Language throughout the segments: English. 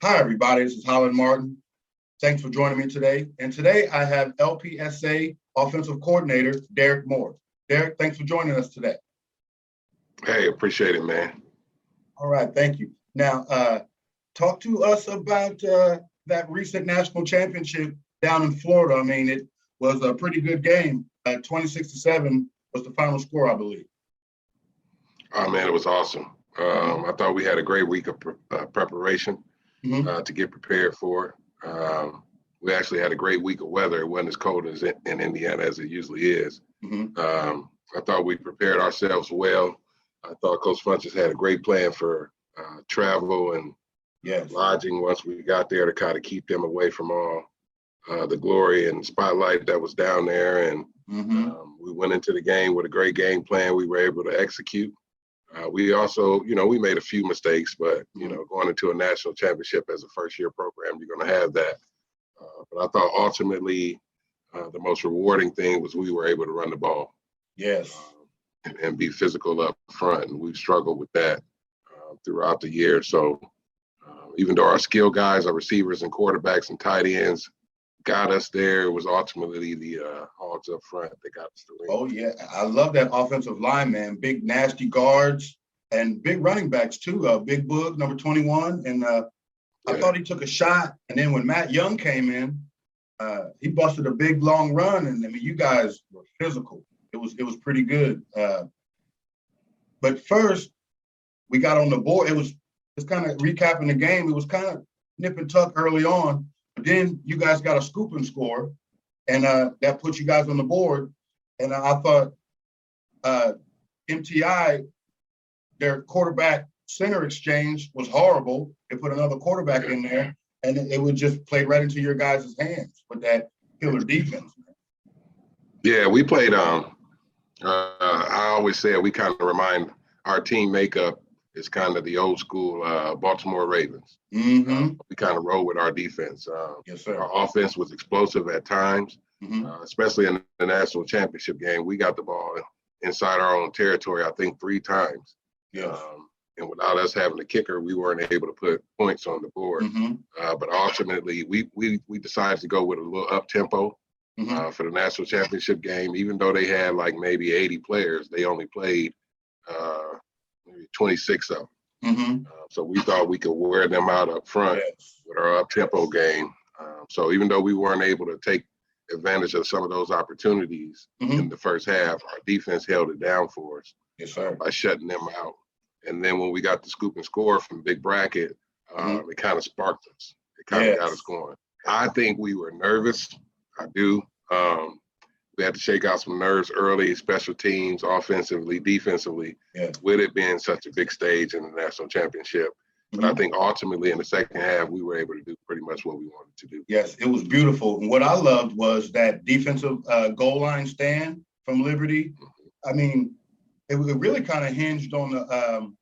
Hi, everybody. This is Holland Martin. Thanks for joining me today. And today I have LPSA Offensive Coordinator Derrick Moore. Derrick, thanks for joining us today. Hey, appreciate it, man. All right, thank you. Now, talk to us about that recent national championship down in Florida. I mean, it was a pretty good game. 26-7 was the final score, I believe. Oh, man, it was awesome. I thought we had a great week of preparation to get prepared for. We actually had a great week of weather. It wasn't as cold as in Indiana as it usually is. I thought we prepared ourselves well. I thought Coach Funches had a great plan for travel and lodging once we got there to kind of keep them away from all the glory and spotlight that was down there. And we went into the game with a great game plan. We were able to execute. We also, we made a few mistakes, but, going into a national championship as a first-year program, you're going to have that. But I thought ultimately the most rewarding thing was we were able to run the ball. Yes. And be physical up front. And we've struggled with that throughout the year. So even though our skill guys, our receivers and quarterbacks and tight ends got us there, it was ultimately the hogs up front that got us the win. Oh, yeah. I love that offensive line, man. Big, nasty guards and big running backs, too. Big Boog, number 21. And I thought he took a shot. And then when Matt Young came in, he busted a big, long run. And, I mean, you guys were physical. It was pretty good. But first, we got on the board. It was just kind of recapping the game. It was kind of nip and tuck early on. But then you guys got a scoop and score, and that put you guys on the board. And I thought MTI, their quarterback center exchange was horrible. They put another quarterback in there, and it would just play right into your guys' hands with that killer defense. Yeah, we played. I always say we kind of remind our team makeup is kind of the old school Baltimore Ravens. We kind of roll with our defense. Yes, sir. Our offense was explosive at times, especially in the national championship game. We got the ball inside our own territory, I think, 3 times. Yes. And without us having a kicker, we weren't able to put points on the board. But ultimately, we decided to go with a little up tempo. For the national championship game, even though they had like maybe 80 players, they only played maybe 26 of them. So we thought we could wear them out up front with our up-tempo game. So even though we weren't able to take advantage of some of those opportunities in the first half, our defense held it down for us by shutting them out. And then when we got the scoop and score from Big Bracket, it kind of sparked us. It kind of got us going. I think we were nervous. I do. We had to shake out some nerves early, special teams, offensively, defensively, with it being such a big stage in the national championship. But I think ultimately in the second half, we were able to do pretty much what we wanted to do. Yes, it was beautiful. And what I loved was that defensive goal line stand from Liberty. I mean, it really kind of hinged on the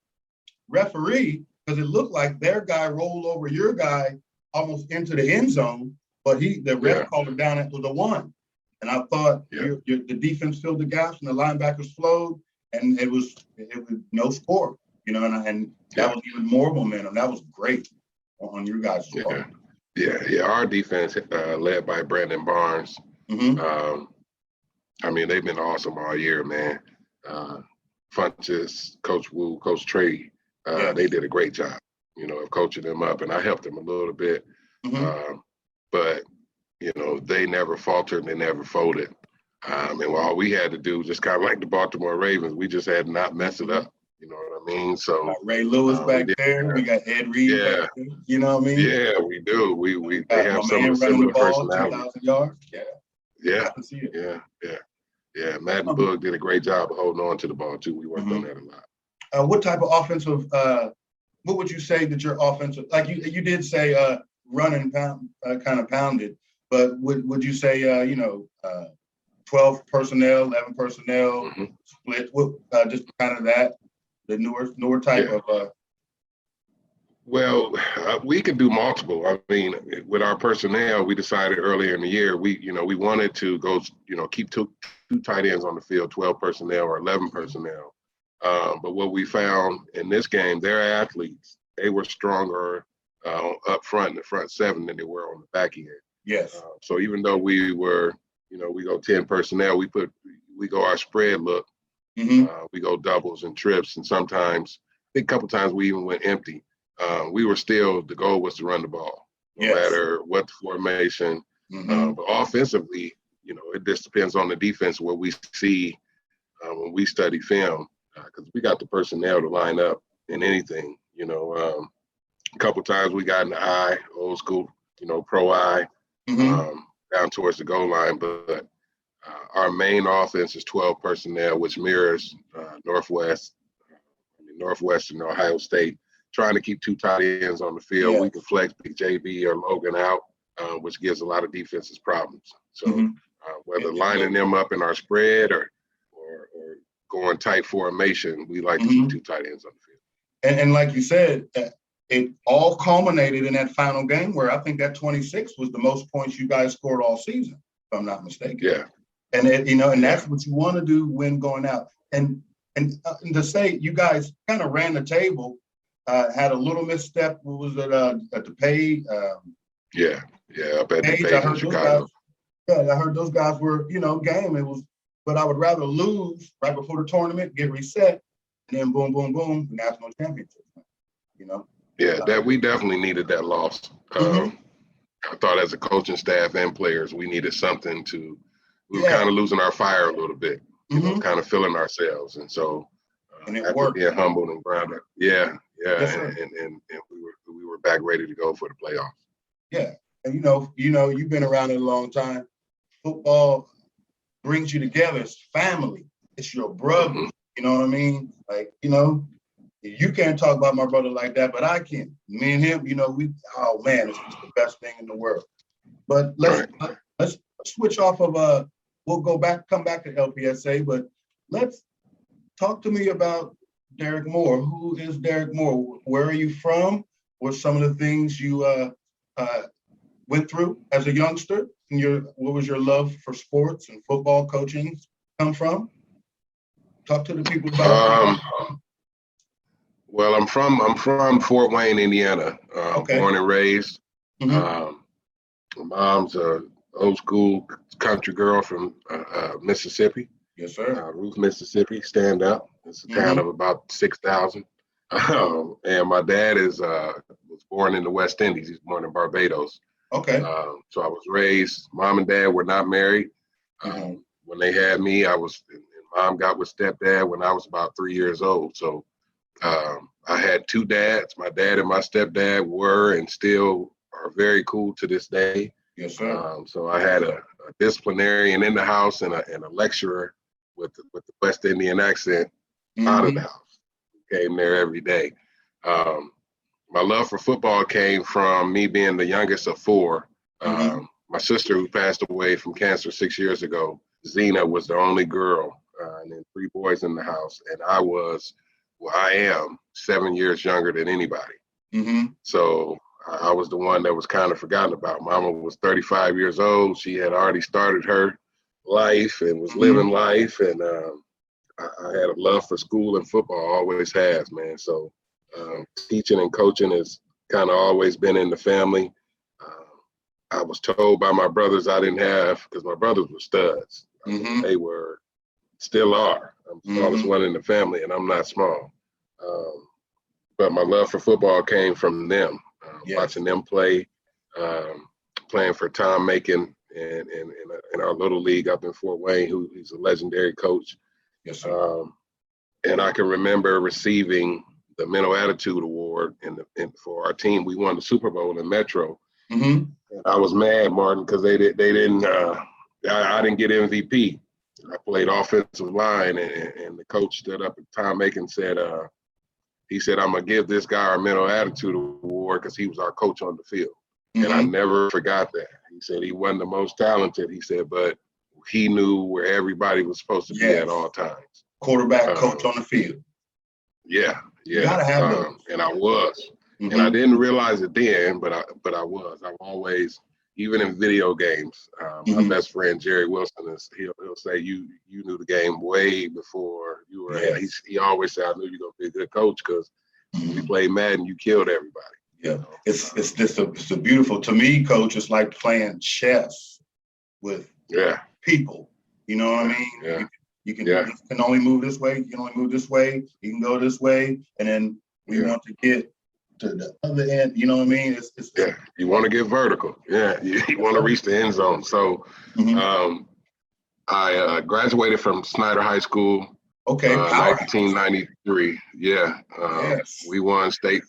referee because it looked like their guy rolled over your guy almost into the end zone. But the ref called it down to the 1. And I thought the defense filled the gaps and the linebackers flowed, and it was no score, and that was even more momentum. That was great on your guys' part. Yeah. Our defense, led by Brandon Barnes, I mean, they've been awesome all year, man. Funches, Coach Wu, Coach Trey, they did a great job, of coaching them up, and I helped them a little bit. But, they never faltered and they never folded. And all we had to do, just kind of like the Baltimore Ravens, we just had to not mess it up. You know what I mean? So Ray Lewis back there, we got Ed Reed back there. You know what I mean? Yeah, we do. They have some of the similar personalities. 2,000 yards. Yeah. I can see it. Yeah. Matt and Boog did a great job of holding on to the ball too. We worked on that a lot. What type of offensive? What would you say that your offensive? Like you did say, run and pound, kind of pounded. But would you say 12 personnel, 11 personnel, split? Just kind of that, the newer type of. Well, we could do multiple. I mean, with our personnel, we decided earlier in the year, we wanted to go, keep two tight ends on the field, 12 personnel or 11 personnel. But what we found in this game, their athletes, they were stronger up front in the front seven than they were on the back end. Yes. So even though we were, we go 10 personnel, we go our spread look. We go doubles and trips, and sometimes, I think a couple times we even went empty. We were still, the goal was to run the ball, no matter what the formation. But offensively, it just depends on the defense, what we see when we study film, because we got the personnel to line up in anything. A couple times we got in the eye, old school, pro eye, down towards the goal line. But our main offense is 12 personnel, which mirrors Northwestern, Ohio State, trying to keep 2 tight ends on the field. Yeah. We can flex Big JB or Logan out, which gives a lot of defenses problems. So whether lining them up in our spread or going tight formation, we like to keep 2 tight ends on the field. And like you said, it all culminated in that final game where I think that 26 was the most points you guys scored all season, if I'm not mistaken. Yeah. And and that's what you want to do when going out. And to say you guys kind of ran the table, had a little misstep. What was it at the pay? Up at the pay in Chicago. I heard those guys were, game. It was, but I would rather lose right before the tournament, get reset, and then boom, boom, boom, national championship. Yeah, that we definitely needed that loss. I thought as a coaching staff and players, we needed something to. We were kind of losing our fire a little bit, kind of feeling ourselves, and so and it worked. Being humbled and grounded. Yeah, and we were back ready to go for the playoffs. Yeah, and you've been around it a long time. Football brings you together. It's family. It's your brother. You know what I mean? Like, you can't talk about my brother like that, but I can. Me and him, oh man, it's just the best thing in the world. But let's switch off of we'll come back to LPSA, but let's talk to me about Derrick Moore. Who is Derrick Moore? Where are you from? What some of the things you went through as a youngster? And what was your love for sports and football coaching come from? Talk to the people about Well, I'm from Fort Wayne, Indiana. Born and raised. My mom's a old school country girl from Mississippi. Yes, sir. Ruth, Mississippi. Stand up. It's a town of about 6,000. And my dad was born in the West Indies. He's born in Barbados. Okay. So I was raised. Mom and dad were not married. When they had me, and mom got with stepdad when I was about 3 years old. So I had 2 dads. My dad and my stepdad were and still are very cool to this day. Yes, sir. So I had a disciplinarian in the house and a lecturer with the West Indian accent out of the house. Came there every day. My love for football came from me being the youngest of 4. My sister, who passed away from cancer 6 years ago, Zena, was the only girl, and then 3 boys in the house. And I am 7 years younger than anybody. So I was the one that was kind of forgotten about. Mama was 35 years old. She had already started her life and was living life. And I had a love for school and football, always has, man. So teaching and coaching has kind of always been in the family. I was told by my brothers I didn't have, because my brothers were studs. They were, still are. I'm the smallest one in the family, and I'm not small. But my love for football came from them. Watching them play, playing for Tom Macon in our little league up in Fort Wayne, he's a legendary coach. Yes, sir. And I can remember receiving the Mental Attitude Award for our team. We won the Super Bowl in Metro. And I was mad, Martin, because they didn't. I didn't get MVP. I played offensive line, and the coach stood up and Tom Macon said, he said, I'm going to give this guy our Mental Attitude Award because he was our coach on the field. And I never forgot that. He said he wasn't the most talented, he said, but he knew where everybody was supposed to be at all times. Quarterback, coach on the field. Yeah. You gotta have those. And I was. And I didn't realize it then, but I was. I've always, even in video games, my best friend Jerry Wilson he'll say you knew the game way before you were. He always said, I knew you were gonna be a good coach because when we played Madden, you killed everybody. Yeah, it's a beautiful, to me, coach. It's like playing chess with people. You know what I mean? Yeah. You can only move this way. You can only move this way. You can go this way, and then we want to get to the other end. You know what I mean? You want to get vertical. Yeah, you want to reach the end zone. So, I graduated from Snyder High School. Okay, 1993. Yeah, yes. We won a state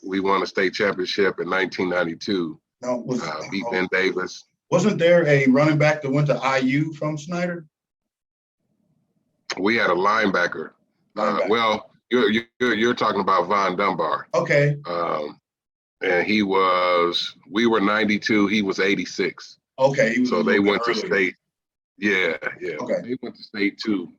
championship in 1992. No, beat Ben Davis. Wasn't there a running back that went to IU from Snyder? We had a linebacker. Well, you're talking about Von Dunbar. Okay. And we were 92. He was 86. Okay. So they went to state. Yeah. Okay. They went to state too,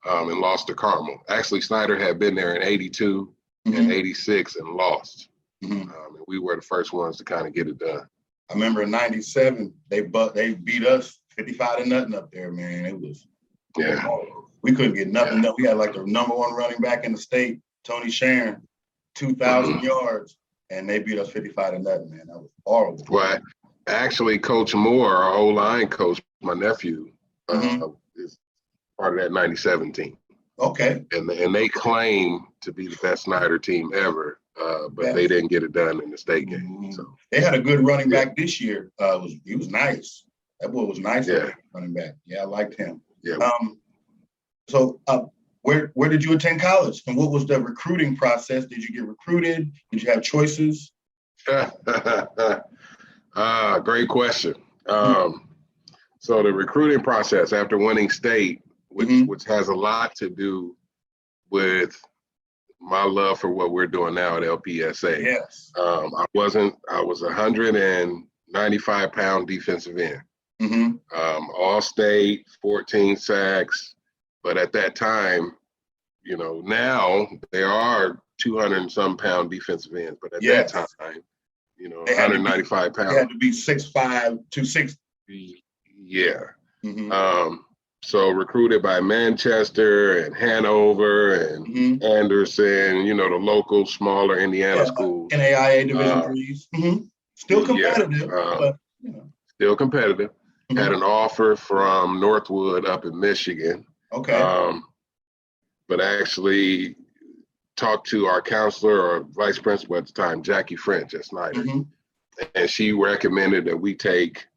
and lost to Carmel. Actually, Snyder had been there in 82 and 86 and lost. And we were the first ones to kind of get it done. I remember in 97, they beat us 55-0 up there, man. It was we couldn't get nothing done. We had like the number one running back in the state, Tony Sharon, 2,000 yards, and they beat us 55-0, man. That was horrible. Well, actually, Coach Moore, our O-line coach, my nephew, is part of that 97 team. Okay. And they claim to be the best Snyder team ever, but they didn't get it done in the state game. So they had a good running back this year. He was nice. That boy was nice. Running back. Yeah, I liked him. Yeah. So where did you attend college, and what was the recruiting process? Did you get recruited? Did you have choices? Great question. So the recruiting process after winning state, which has a lot to do with my love for what we're doing now at LPSA. Yes. I was 195-pound defensive end. All state, 14 sacks. But at that time, now there are 200 and some pound defensive ends. But at that time, 195 pounds. They had to be 6'5", 260. Yeah. So recruited by Manchester and Hanover and Anderson, the local smaller Indiana schools. NAIA Division threes. Still competitive. Still competitive. Had an offer from Northwood up in Michigan. Okay. But actually talked to our counselor or vice principal at the time, Jackie French at Snyder. And she recommended that we take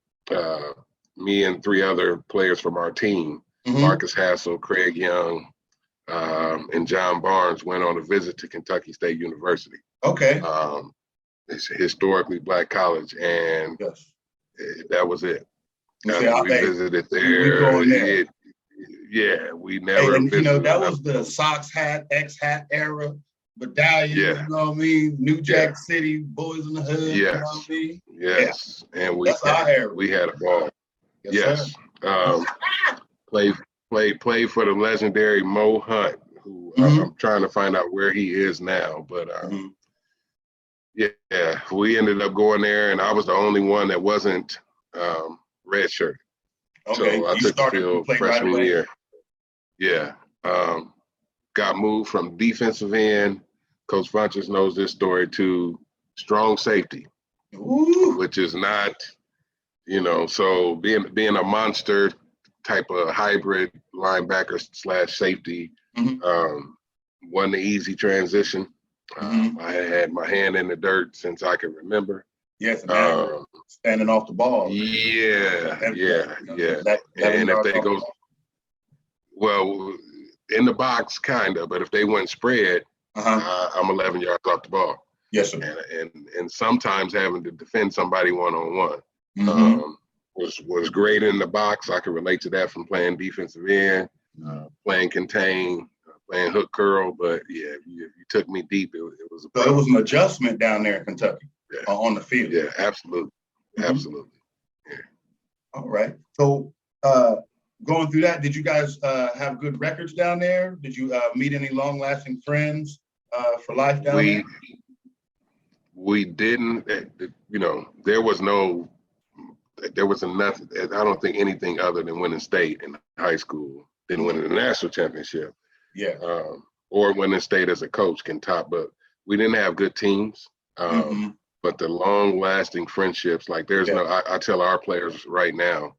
me and 3 other players from our team, Marcus Hassel, Craig Young, and John Barnes, went on a visit to Kentucky State University. Okay. It's a historically Black college, and that was it. We visited there. We never visited. That was the Sox hat, X hat era, medallion, you know what I mean? New Jack City, Boys in the Hood, you know what I mean? Yes. And we had a ball. Yes. Played for the legendary Mo Hunt, who I'm trying to find out where he is now. But we ended up going there, and I was the only one that wasn't redshirted. Okay. So I took the field freshman year. Yeah. Got moved from defensive end. Coach Funches knows this story, to strong safety, which is not, so being a monster type of hybrid linebacker / safety wasn't an easy transition. I had my hand in the dirt since I can remember. Yes, standing off the ball. Yeah. And if they go, well, in the box, kind of, but if they went spread, I'm 11 yards off the ball. Yes, sir. And sometimes having to defend somebody one-on-one was great in the box. I can relate to that from playing defensive end, playing contain, playing hook curl. But if you took me deep, it was a problem. So it was an adjustment down there in Kentucky on the field. Yeah, absolutely. Absolutely. Yeah. All right. So going through that, did you guys have good records down there? Did you meet any long-lasting friends for life down there? We didn't. There was nothing. I don't think anything other than winning state in high school, than winning the national championship. Yeah. Or winning state as a coach can top. But we didn't have good teams. but the long-lasting friendships, like there's no. I tell our players right now,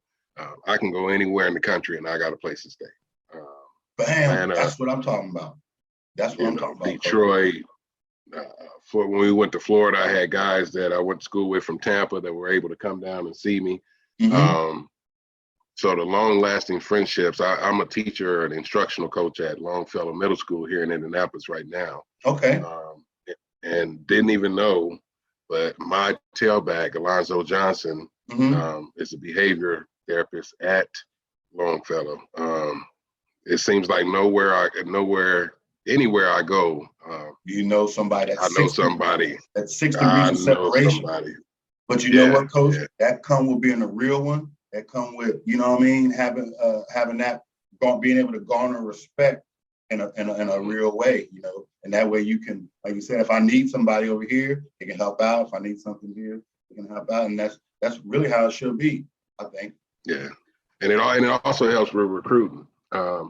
I can go anywhere in the country and I got a place to stay. Bam, Atlanta, that's what I'm talking about. That's what I'm talking about. Detroit. For when we went to Florida, I had guys that I went to school with from Tampa that were able to come down and see me. So the long-lasting friendships. I'm a teacher, an instructional coach at Longfellow Middle School here in Indianapolis right now. Okay. And didn't even know, but my tailback, Alonzo Johnson, is a behavior therapist at Longfellow. It seems like anywhere I go, you know somebody. I know somebody. That's 6 degrees of separation. But you know what, Coach? Yeah. That come with being a real one. That come with, you know what I mean, having that, being able to garner respect in a real way, you know. And that way you can, like you said, if I need somebody over here, they can help out. If I need something here, they can help out. And that's really how it should be, I think. Yeah. And it also helps with recruiting.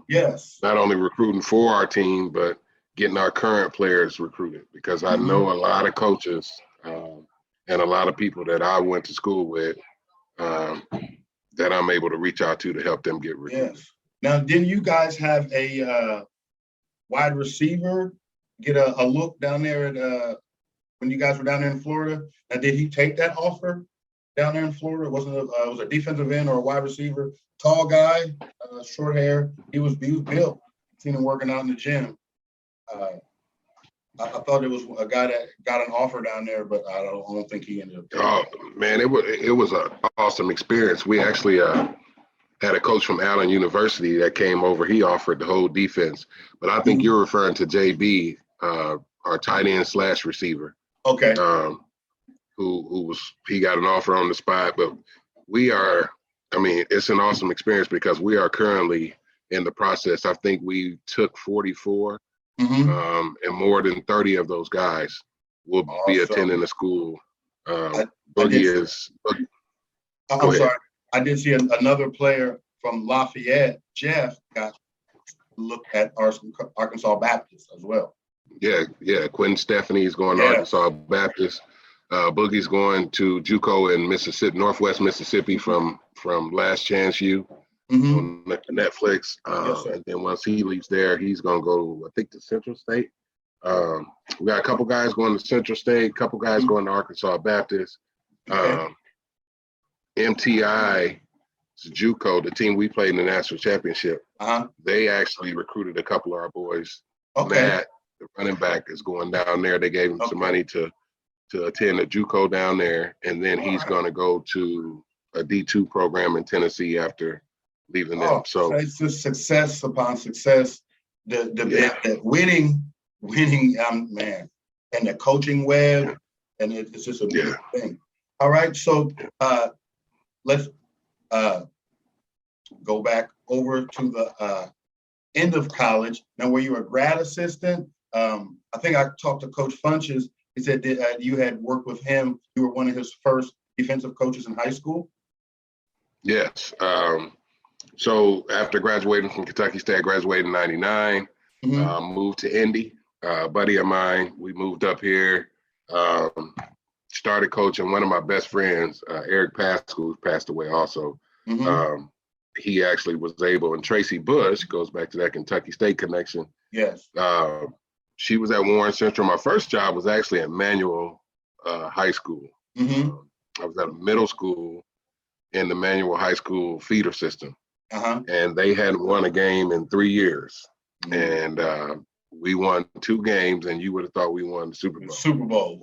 Yes. Not only recruiting for our team, but getting our current players recruited, because I know a lot of coaches and a lot of people that I went to school with that I'm able to reach out to help them get recruited. Yes. Now, didn't you guys have a wide receiver get a look down there at when you guys were down there in Florida? Now, did he take that offer down there in Florida? Was a defensive end or a wide receiver? Tall guy, short hair. He was built. Seen him working out in the gym. I thought it was a guy that got an offer down there, but I don't think he ended up. Oh man, it was an awesome experience. We actually had a coach from Allen University that came over. He offered the whole defense, but I think you're referring to JB, our tight end / receiver. Okay. He got an offer on the spot, but it's an awesome experience because we are currently in the process. I think we took 44, and more than 30 of those guys will be attending the school. I'm sorry. I did see another player from Lafayette, Jeff, got looked at Arkansas Baptist as well. Yeah. Quentin Stephanie is going to Arkansas Baptist. Boogie's going to Juco in Mississippi, Northwest Mississippi from Last Chance U on Netflix. And then once he leaves there, he's going to go, I think, to Central State. We got a couple guys going to Central State, a couple guys going to Arkansas Baptist. MTI, Juco, the team we played in the national championship, they actually recruited a couple of our boys. Matt, the running back, is going down there. They gave him some money to attend a Juco down there, and then he's going to go to a D2 program in Tennessee after leaving them. So it's just success upon success. The winning, man, and the coaching web, and it's just a big thing. All right, so let's go back over to the end of college. Now, were you a grad assistant? I think I talked to Coach Funches. He said that you had worked with him. You were one of his first defensive coaches in high school. Yes. So after graduating from Kentucky State, I graduated in '99. Moved to Indy. A buddy of mine, we moved up here. Started coaching. One of my best friends, Eric Pascal, who passed away also. He actually was able, and Tracy Bush goes back to that Kentucky State connection. Yes. She was at Warren Central. My first job was actually at Manual High School. I was at a middle school in the Manual High School feeder system. And they hadn't won a game in 3 years. And we won 2 games, and you would have thought we won the Super Bowl.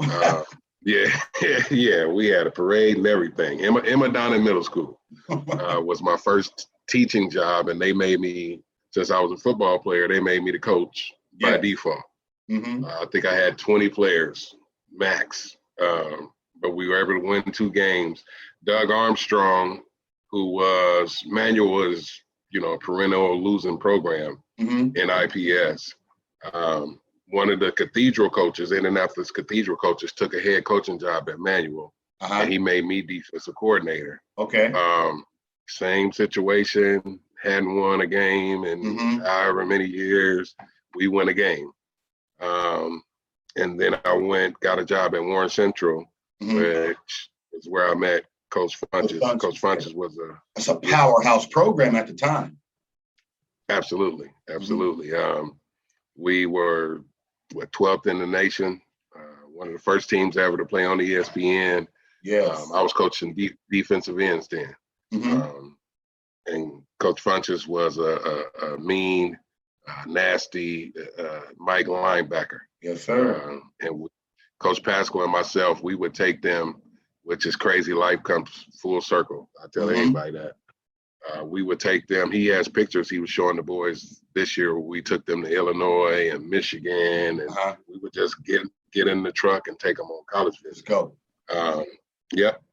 Yeah, we had a parade and everything. Emma Donnan Middle School was my first teaching job, and they made me, since I was a football player, they made me the coach by default. I think I had 20 players max, but we were able to win 2 games. Doug Armstrong, who was a perennial losing program in IPS. One of the cathedral coaches, Indianapolis Cathedral coaches, took a head coaching job at Manual, and he made me defensive coordinator. Okay. Same situation, hadn't won a game in however many years. We won a game. And then I got a job at Warren Central which is where I met Coach Funches. Coach Funches was a powerhouse program at the time. Absolutely. We were 12th in the nation, one of the first teams ever to play on the ESPN. Yes. I was coaching defensive ends then. And Coach Funches was a mean, nasty Mike linebacker. Yes, sir. And Coach Pascal and myself, we would take them, which is crazy. Life comes full circle. I tell anybody that. We would take them. He has pictures he was showing the boys this year. We took them to Illinois and Michigan, and we would just get in the truck and take them on college visits. Let's go.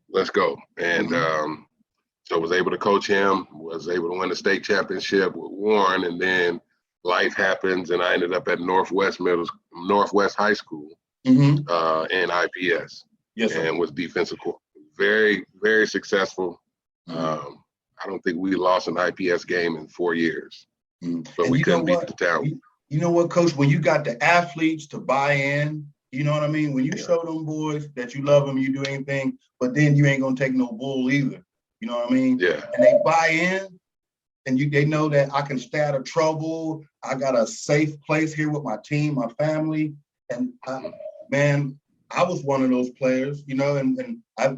Let's go. And so I was able to coach him, was able to win the state championship with Warren, and then life happens, and I ended up at Northwest High School in IPS. Yes, sir. And was defensive coordinator. Very, very successful. I don't think we lost an IPS game in 4 years, but we couldn't beat the town. You know what, Coach? When you got the athletes to buy in, you know what I mean? When you show them boys that you love them, you do anything, but then you ain't going to take no bull either. You know what I mean? Yeah. And they buy in, and they know that I can stay out of trouble. I got a safe place here with my team, my family. And, I was one of those players, you know, and I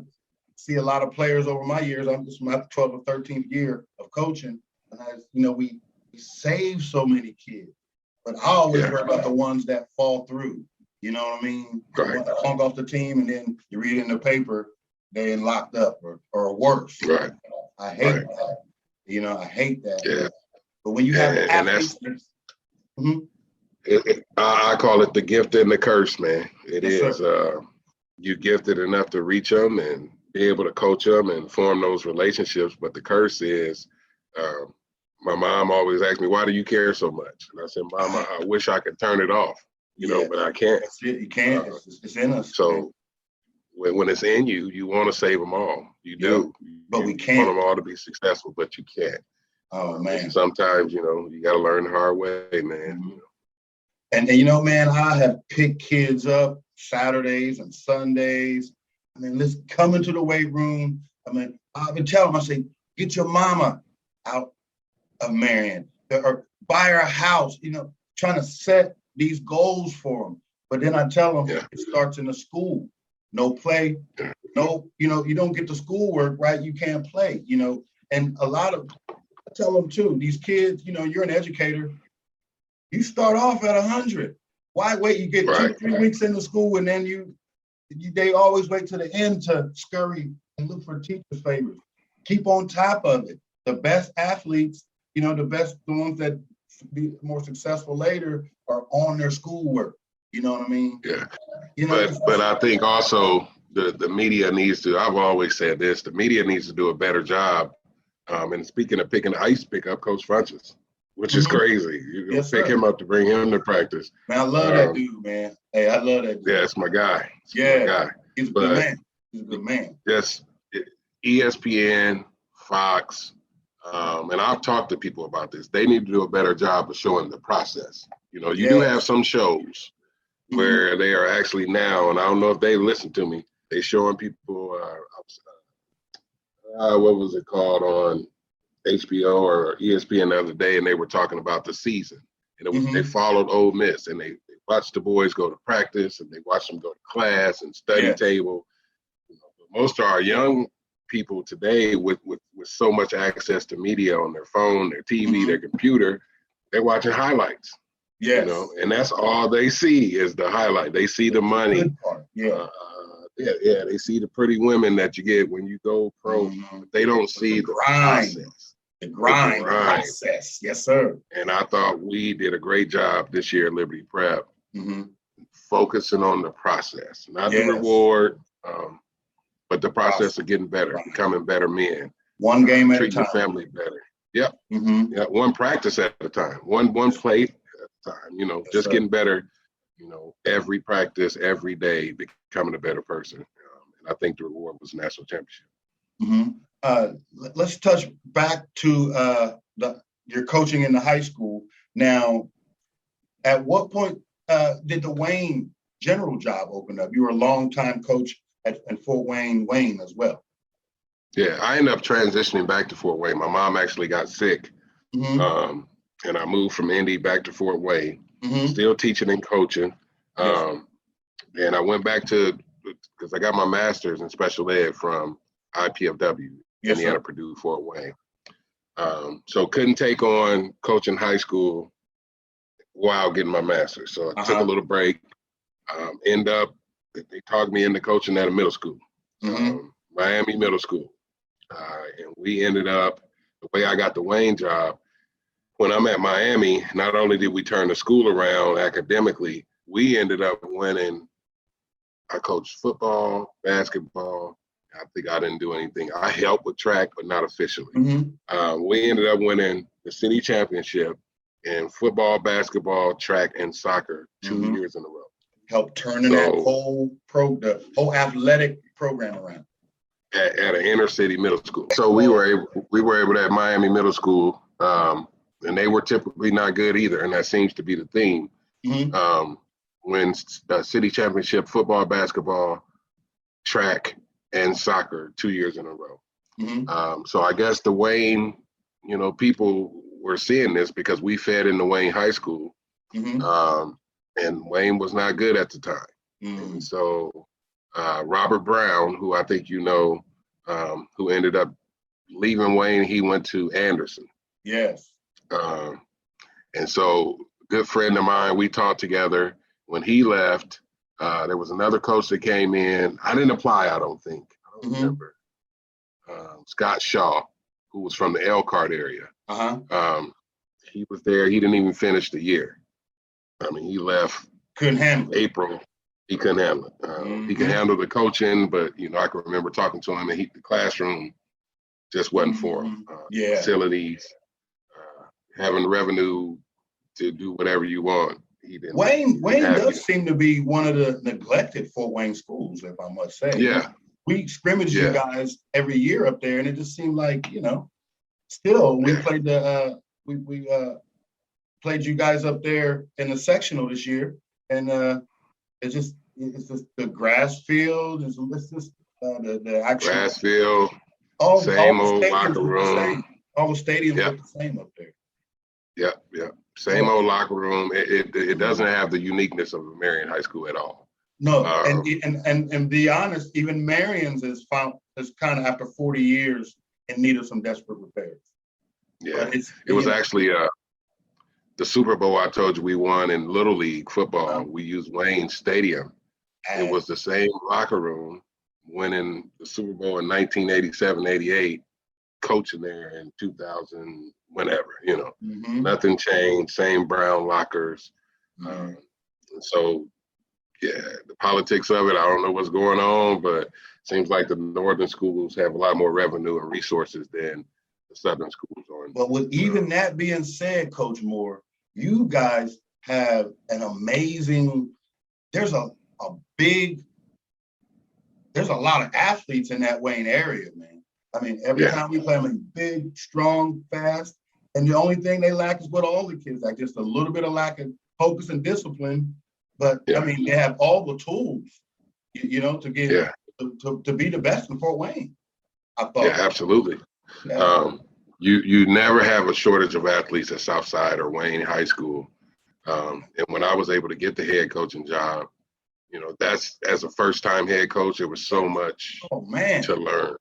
see a lot of players over my years. I'm just my 12th or 13th year of coaching. And we save so many kids, but I always worry about the ones that fall through. You know what I mean? Right. That flunk off the team, and then you read in the paper, they're locked up or worse. Right. I hate that. You know, I hate that. Yeah. But when you have athletes, I call it the gift and the curse, man. It is. You gifted enough to reach them and be able to coach them and form those relationships. But the curse is, my mom always asked me, why do you care so much? And I said, Mama, I wish I could turn it off, you know, but I can't. That's it. You can't. It's in us. So when it's in you, you want to save them all. You do. But we You can't. want them all to be successful, but you can't. Oh, man. And sometimes, you got to learn the hard way, man. And you know, man, I have picked kids up Saturdays and Sundays. I mean, let's come into the weight room. I mean, I've been telling them, I say, get your mama out of Marion or buy her a house, trying to set these goals for them. But then I tell them it starts in the school. No play, no, you don't get the schoolwork right, you can't play, And I tell them too, these kids, you're an educator, you start off at 100. Why wait? You get 2-3 weeks into school, and then they always wait to the end to scurry and look for teachers' favors. Keep on top of it. The best athletes, the ones that be more successful later are on their schoolwork. You know what I mean? Yeah. But I think also the media needs to, I've always said this, the media needs to do a better job. And speaking of picking, I used to pick up Coach Funches, which is crazy. You're going to pick him up to bring him to practice. Man, I love that dude, man. Hey, I love that dude. Yeah, it's my guy. He's a good man. He's a good man. Yes, ESPN, Fox, and I've talked to people about this. They need to do a better job of showing the process. You do have some shows where they are actually now, and I don't know if they listen to me, they showing people, what was it called on HBO or ESPN the other day, and they were talking about the season. And it was they followed Ole Miss, and they watched the boys go to practice, and they watched them go to class and study table. Most of our young people today with so much access to media on their phone, their TV, their computer, they're watching highlights. Yes. And that's all they see is the highlight. They see the money. They see the pretty women that you get when you go pro. But they don't see the process. The grind process. Yes, sir. And I thought we did a great job this year at Liberty Prep, focusing on the process, not the reward, but the process of getting better, becoming better men. One game at a time. Treat your family better. Yep. One practice at a time. One play at a time. Just getting better. Every practice, every day, becoming a better person. And I think the reward was national championship. Let's touch back to your coaching in the high school. Now, at what point did the Wayne general job open up? You were a longtime coach at Fort Wayne as well. Yeah, I ended up transitioning back to Fort Wayne. My mom actually got sick, and I moved from Indy back to Fort Wayne, still teaching and coaching. And I went back because I got my master's in special ed from IPFW, Indiana, Purdue, Fort Wayne. So couldn't take on coaching high school while getting my master's. So I took a little break. They talked me into coaching at a middle school, Miami Middle School. And we ended up, the way I got the Wayne job, when I'm at Miami, not only did we turn the school around academically, we ended up winning. I coached football, basketball. I think I didn't do anything. I helped with track, but not officially. We ended up winning the city championship in football, basketball, track, and soccer 2 years in a row. Helped turning that the whole athletic program around. At an inner city middle school. So we were able at Miami Middle School, and they were typically not good either, and that seems to be the theme. Win city championship football, basketball, track, and soccer 2 years in a row. So I guess the Wayne, people were seeing this because we fed into Wayne High School, and Wayne was not good at the time. And so Robert Brown, who I think who ended up leaving Wayne, he went to Anderson. Yes. And so good friend of mine, we taught together. When he left, there was another coach that came in. I didn't apply, I don't think. I don't remember. Scott Shaw, who was from the Elkhart area. He was there. He didn't even finish the year. I mean, he left. Couldn't handle it. April. He couldn't handle it. He could handle the coaching, but, I can remember talking to him, and the classroom just wasn't for him. Facilities, having the revenue to do whatever you want. Wayne does seem to be one of the neglected Fort Wayne schools, if I must say. Yeah. We scrimmage you guys every year up there, and it just seemed like, still we played we played you guys up there in the sectional this year, and it's just the grass field, it's just the actual grass field, same old locker room. All the stadiums look the same up there. Yeah. Same old locker room. It doesn't have the uniqueness of a Marion High School at all. No, and be honest, even Marion's is kind of after 40 years in need of some desperate repairs. Yeah, it was actually the Super Bowl I told you we won in Little League football. We used Wayne Stadium. It was the same locker room winning the Super Bowl in 1987, 88, coaching there in 2000. Whenever, nothing changed, same brown lockers. So, the politics of it, I don't know what's going on, but it seems like the northern schools have a lot more revenue and resources than the southern schools are. But with even that being said, Coach Moore, you guys have an amazing, there's a lot of athletes in that Wayne area, man. I mean, every time we play them, big, strong, fast. And the only thing they lack is what all the kids lack, just a little bit of lack of focus and discipline. But I mean, they have all the tools, to get to be the best in Fort Wayne, I thought. Yeah, absolutely. Yeah. You never have a shortage of athletes at Southside or Wayne High School. And when I was able to get the head coaching job, that's as a first-time head coach, there was so much to learn.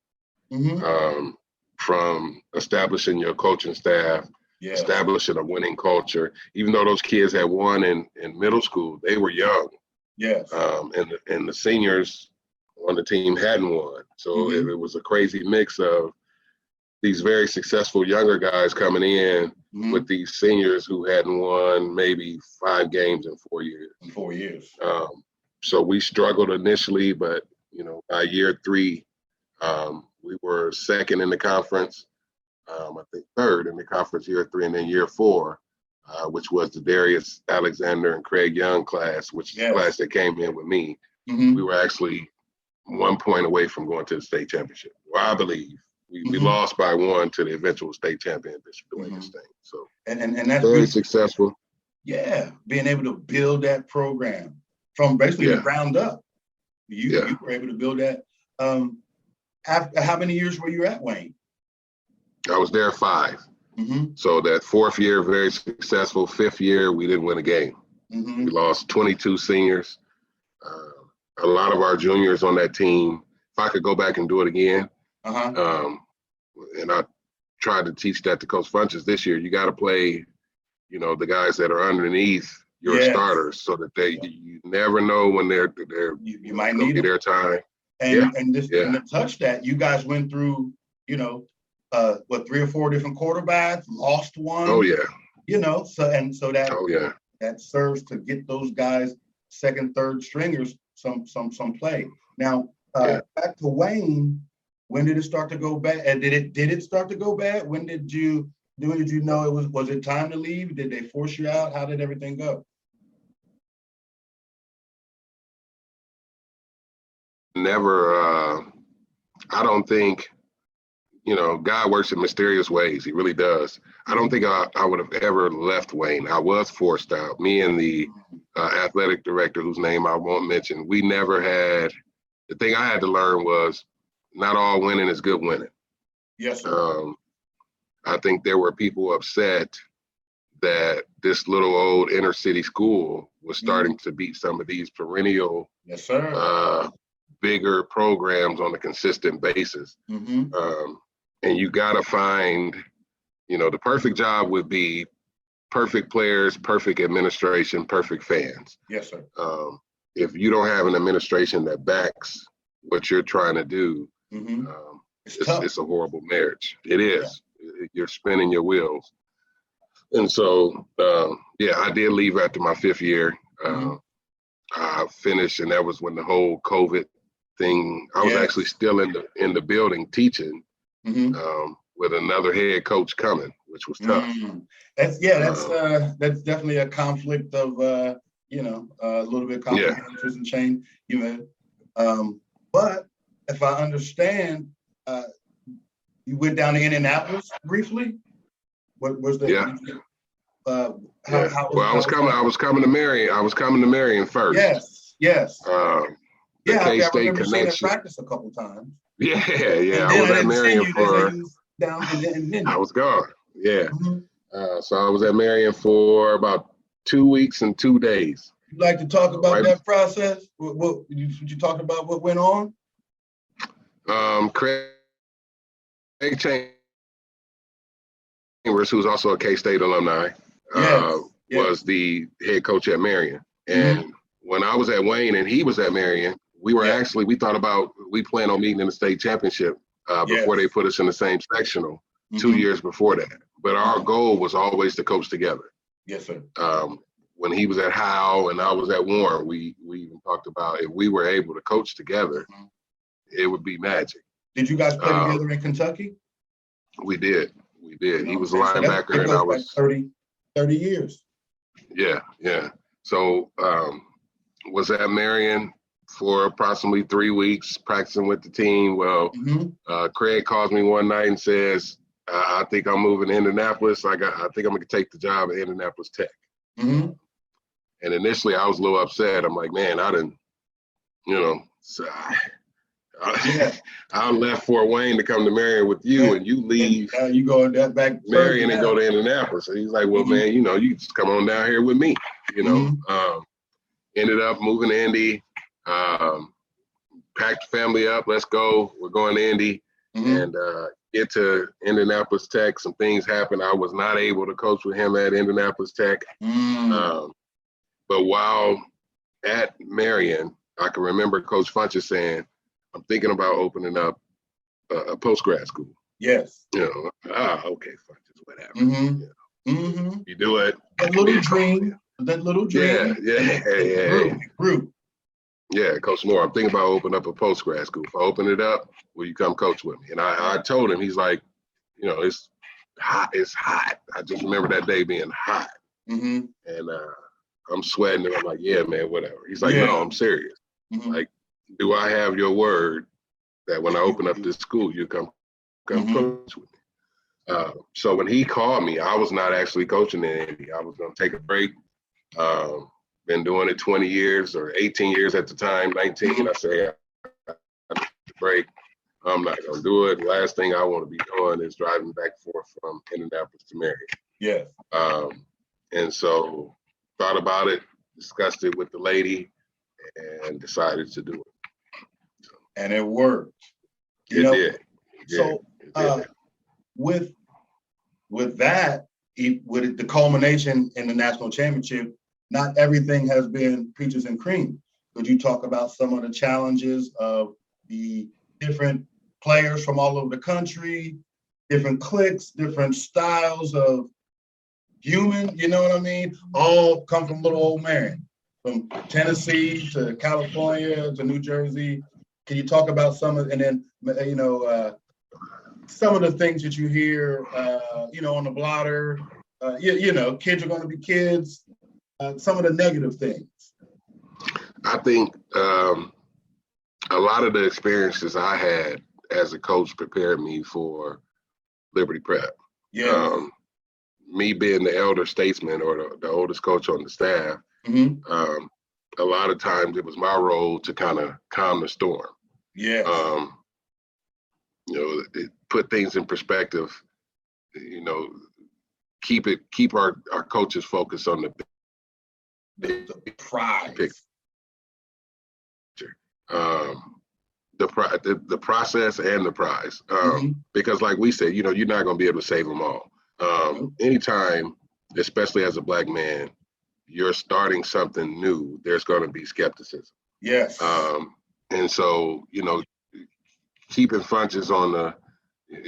From establishing your coaching staff, establishing a winning culture. Even though those kids had won in middle school, they were young. Yes. And the seniors on the team hadn't won. So it was a crazy mix of these very successful younger guys coming in with these seniors who hadn't won maybe 5 games in 4 years. So we struggled initially, but by year 3, we were second in the conference, I think third in the conference year 3, and then year 4, which was the Darius Alexander and Craig Young class, which is the class that came in with me. We were actually 1 point away from going to the state championship. Well, I believe we lost by 1 to the eventual state champion, Bishop Dwayne State. So and that's very successful. Yeah, being able to build that program from basically the ground up. You were able to build that. After how many years were you at Wayne? I was there 5. So that 4th year, very successful. 5th year, we didn't win a game. We lost 22 seniors. A lot of our juniors on that team. If I could go back and do it again, and I tried to teach that to Coach Funches this year, you got to play, the guys that are underneath your starters, so that you never know when they're you might need their time. And to touch that, you guys went through, 3 or 4 different quarterbacks, lost one. Oh yeah. So that serves to get those guys, second, third stringers, some play. Now back to Wayne, when did it start to go bad? And did it start to go bad? When did you know it was it time to leave? Did they force you out? How did everything go? Never, I don't think, God works in mysterious ways. He really does. I don't think I would have ever left Wayne. I was forced out. Me and the athletic director, whose name I won't mention, we never had, the thing I had to learn was not all winning is good winning. Yes, sir. I think there were people upset that this little old inner city school was starting to beat some of these perennial, yes, sir, bigger programs on a consistent basis. And you got to find, the perfect job would be perfect players, perfect administration, perfect fans. Yes, sir. If you don't have an administration that backs what you're trying to do, it's a horrible marriage. It is. Yeah. You're spinning your wheels. And so, I did leave after my 5th year. I finished, and that was when the whole COVID thing, I was actually still in the building teaching with another head coach coming, which was tough. That's definitely a conflict of, a little bit complicated interest and change, but if I understand, you went down to Indianapolis briefly. What was the? Well, I was coming to Marion. I was coming to Marion first. Yes. K-State connection. Practice a couple times. Yeah. I was at Marion for. I was gone. Yeah. So I was at Marion for about 2 weeks and 2 days. You'd like to talk about that process? What you talk about? What went on? Craig Chambers, who's also a K-State alumni, was the head coach at Marion. And when I was at Wayne and he was at Marion, we planned on meeting in the state championship before they put us in the same sectional 2 years before that. But our goal was always to coach together. Yes, sir. When he was at Howe and I was at Warren, we even talked about if we were able to coach together, it would be magic. Did you guys play together in Kentucky? We did. He was a linebacker and I was 30 years. Yeah. So was at Marion for approximately 3 weeks practicing with the team. Well, Craig calls me one night and says, I think I'm moving to Indianapolis. I think I'm gonna take the job at Indianapolis Tech. And initially I was a little upset. I'm like, man, I didn't, I left Fort Wayne to come to Marion with you, and you leave. You go back Marion and go to Indianapolis. So he's like, well, man, you just come on down here with me. Ended up moving to Indy. Packed the family up. Let's go. We're going to Indy, and get to Indianapolis Tech. Some things happened. I was not able to coach with him at Indianapolis Tech. But while at Marion, I can remember Coach Funches saying, I'm thinking about opening up a post-grad school. Yes. Okay, Funches, whatever. You do it. That little dream. Yeah. Group. Yeah, Coach Moore, I'm thinking about opening up a post-grad school. If I open it up, will you come coach with me? And I told him, he's like, it's hot. It's hot. I just remember that day being hot. And I'm sweating, and I'm like, yeah, man, whatever. He's like, no, I'm serious. Like, do I have your word that when I open up this school, you come coach with me? So when he called me, I was not actually coaching in Indy. I was going to take a break. been doing it 20 years or 18 years at the time, 19. I say, I need to break. I'm not going to do it. Last thing I want to be doing is driving back and forth from Indianapolis to Marion. Yes. And so thought about it, discussed it with the lady, and decided to do it. And it worked. It did. So with that, with the culmination in the national championship, not everything has been peaches and cream. Could you talk about some of the challenges of the different players from all over the country, different cliques, different styles of human, you know what I mean? All come from little old Marion, from Tennessee to California to New Jersey. Can you talk about some of, and then, some of the things that you hear, on the blotter, kids are going to be kids, some of the negative things. I think a lot of the experiences I had as a coach prepared me for Liberty Prep. Yeah. Me being the elder statesman or the oldest coach on the staff, a lot of times it was my role to kind of calm the storm. Yeah. Put things in perspective, keep our coaches focused on the prize picture. The process and the prize. Because like we said, you're not going to be able to save them all. Anytime, especially as a Black man, you're starting something new, there's going to be skepticism. Yes. And so, keeping Funches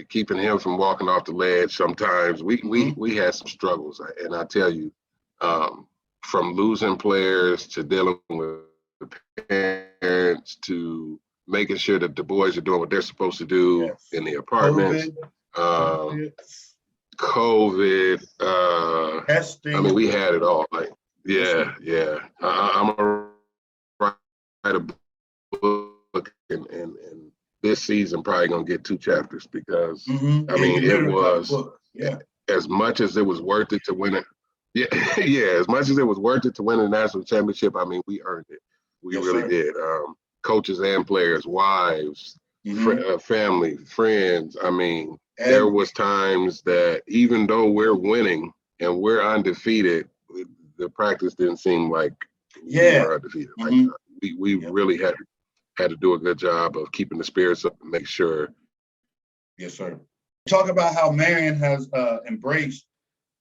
keeping him from walking off the ledge sometimes, we had some struggles. And I tell you, from losing players to dealing with parents to making sure that the boys are doing what they're supposed to do in the apartments. COVID. Testing. I mean, we had it all. I'm gonna write a book, and this season probably gonna get 2 chapters because it was as much as it was worth it to win it. As much as it was worth it to win the national championship. I mean, we earned it. We really did. Coaches and players, wives, family, friends. I mean, there was times that even though we're winning and we're undefeated, the practice didn't seem like we were undefeated. We really had to do a good job of keeping the spirits up and make sure. Yes, sir. Talk about how Marion has embraced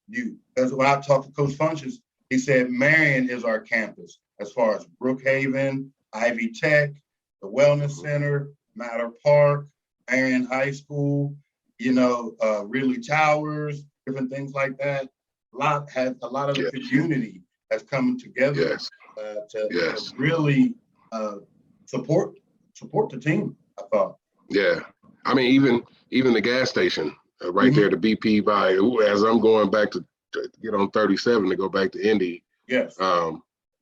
you. Because when I talked to Coach Funches, he said Marion is our campus as far as Brookhaven, Ivy Tech, the Wellness Center, Matter Park, Marion High School, Ridley Towers, different things like that. A lot of the community has come together to really support the team, I thought. Yeah. I mean, even the gas station right there, the BP by, as I'm going back to get on 37 to go back to Indy. Yes.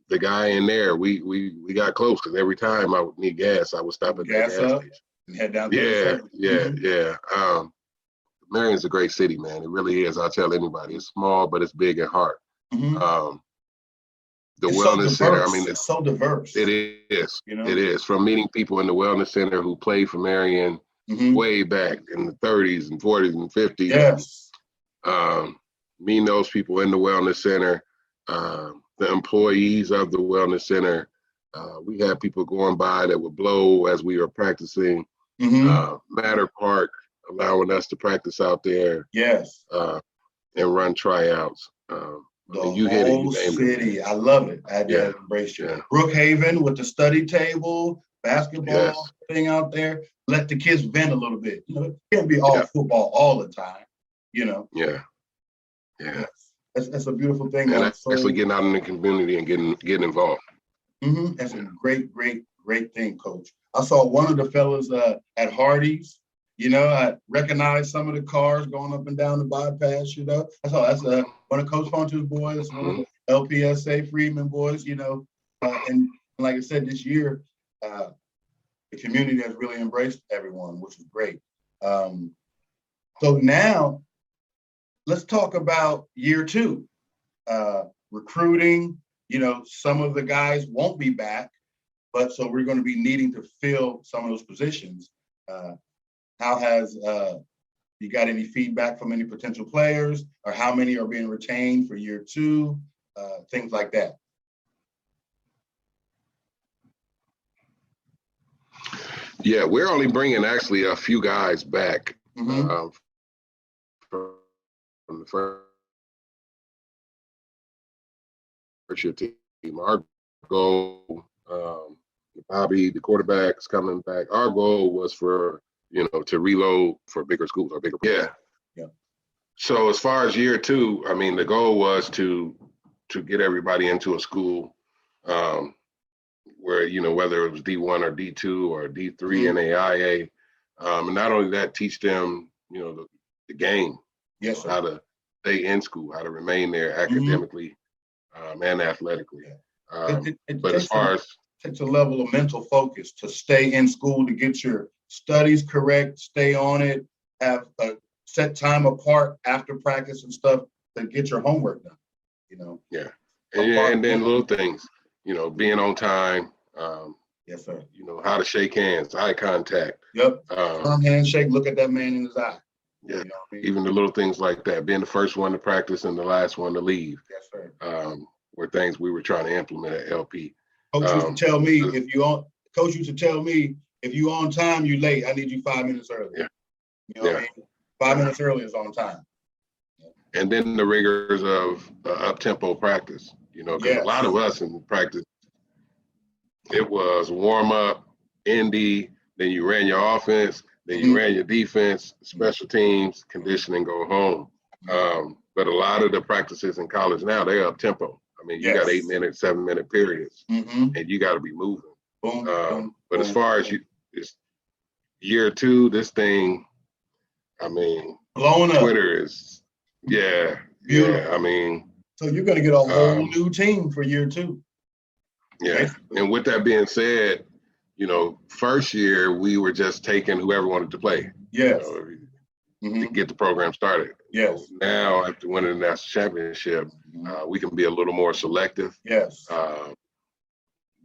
The guy in there, we got close because every time I would need gas, I would stop at the gas station. And head down. Marion's a great city, man. It really is. I tell anybody, it's small, but it's big at heart. The Wellness Center, I mean, it's so diverse. It is. It is. From meeting people in the Wellness Center who played for Marion way back in the 30s and 40s and 50s. Yes. Meeting those people in the Wellness Center, the employees of the Wellness Center. We had people going by that would blow as we were practicing. Matter Park allowing us to practice out there. Yes. And run tryouts. The whole city. I love it. I embrace you. Brookhaven with the study table, basketball thing out there. Let the kids vent a little bit. It can't be all football all the time. Yeah. That's a beautiful thing. And actually getting out in the community and getting involved. That's a great thing, Coach. I saw one of the fellas at Hardee's. I recognized some of the cars going up and down the bypass. I saw that's one of Coach Funches' boys, one of the LPSA Freedmen boys. And like I said, this year, the community has really embraced everyone, which is great. So now, let's talk about year 2, recruiting, some of the guys won't be back, but so we're going to be needing to fill some of those positions. How has you got any feedback from any potential players, or how many are being retained for year 2, things like that? Yeah, we're only bringing actually a few guys back from the first year team. Our goal, Bobby, the quarterback's coming back. Our goal was for to reload for bigger schools or bigger. Yeah. So as far as year 2, I mean, the goal was to get everybody into a school where, whether it was D1 or D2 or D3 NAIA, and not only that, teach them, the game, yes, how to stay in school, how to remain there academically and athletically. But as far as takes a level of mental focus to stay in school, to get your studies correct, stay on it, have a set time apart after practice and stuff to get your homework done, Yeah. And then little things, being on time. Yes, sir. How to shake hands, eye contact. Yep. Firm handshake, look at that man in his eye. Yeah. Even the little things like that, being the first one to practice and the last one to leave. Yes, sir. Were things we were trying to implement at LP. Coach used to tell me if you on time, you late. I need you 5 minutes early. Yeah. What I mean? 5 minutes early is on time. And then the rigors of up-tempo practice, because a lot of us in practice, it was warm up, indie, then you ran your offense, then you ran your defense, special teams, conditioning, go home. But a lot of the practices in college now, they're up-tempo. I mean, you got 8-minute, 7-minute periods, and you got to be moving. But as far as it's year 2, this thing, I mean, blowing up. Twitter is, beautiful. I mean. So you're going to get a whole new team for year 2. Yeah. Basically. And with that being said, first year we were just taking whoever wanted to play. Yes. To get the program started. Yes. Now, after winning the national championship, we can be a little more selective. Yes.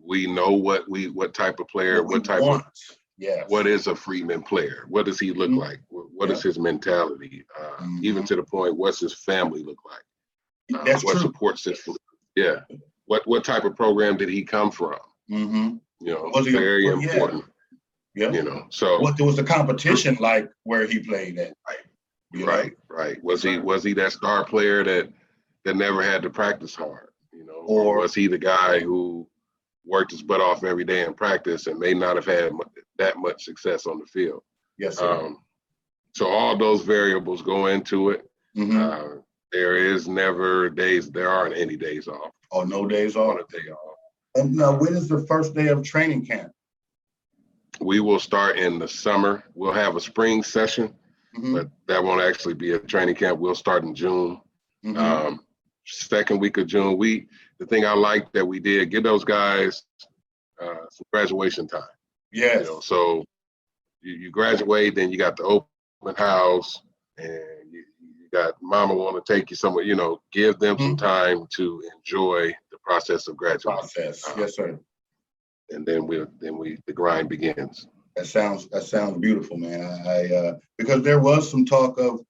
We know what type of player, what is a Freedman player? What does he look like? What is his mentality? Even to the point, what's his family look like? That's what true. Support system? Yeah. What type of program did he come from? Very important. Yeah. So what was the competition like where he played at? Right. Was he that star player that never had to practice hard? Or was he the guy who worked his butt off every day in practice and may not have had that much success on the field? Yes, sir. So all those variables go into it. There aren't any days off. Oh, no days off? On a day off. And now, when is the first day of training camp? We will start in the summer. We'll have a spring session, but that won't actually be a training camp. We'll start in June. Second week of June. The thing I like that we did, give those guys some graduation time. Yes. So you graduate, then you got the open house, and you got mama want to take you somewhere. Give them some time to enjoy the process of graduation. Yes, sir. And then the grind begins. That sounds beautiful, man. Because there was some talk of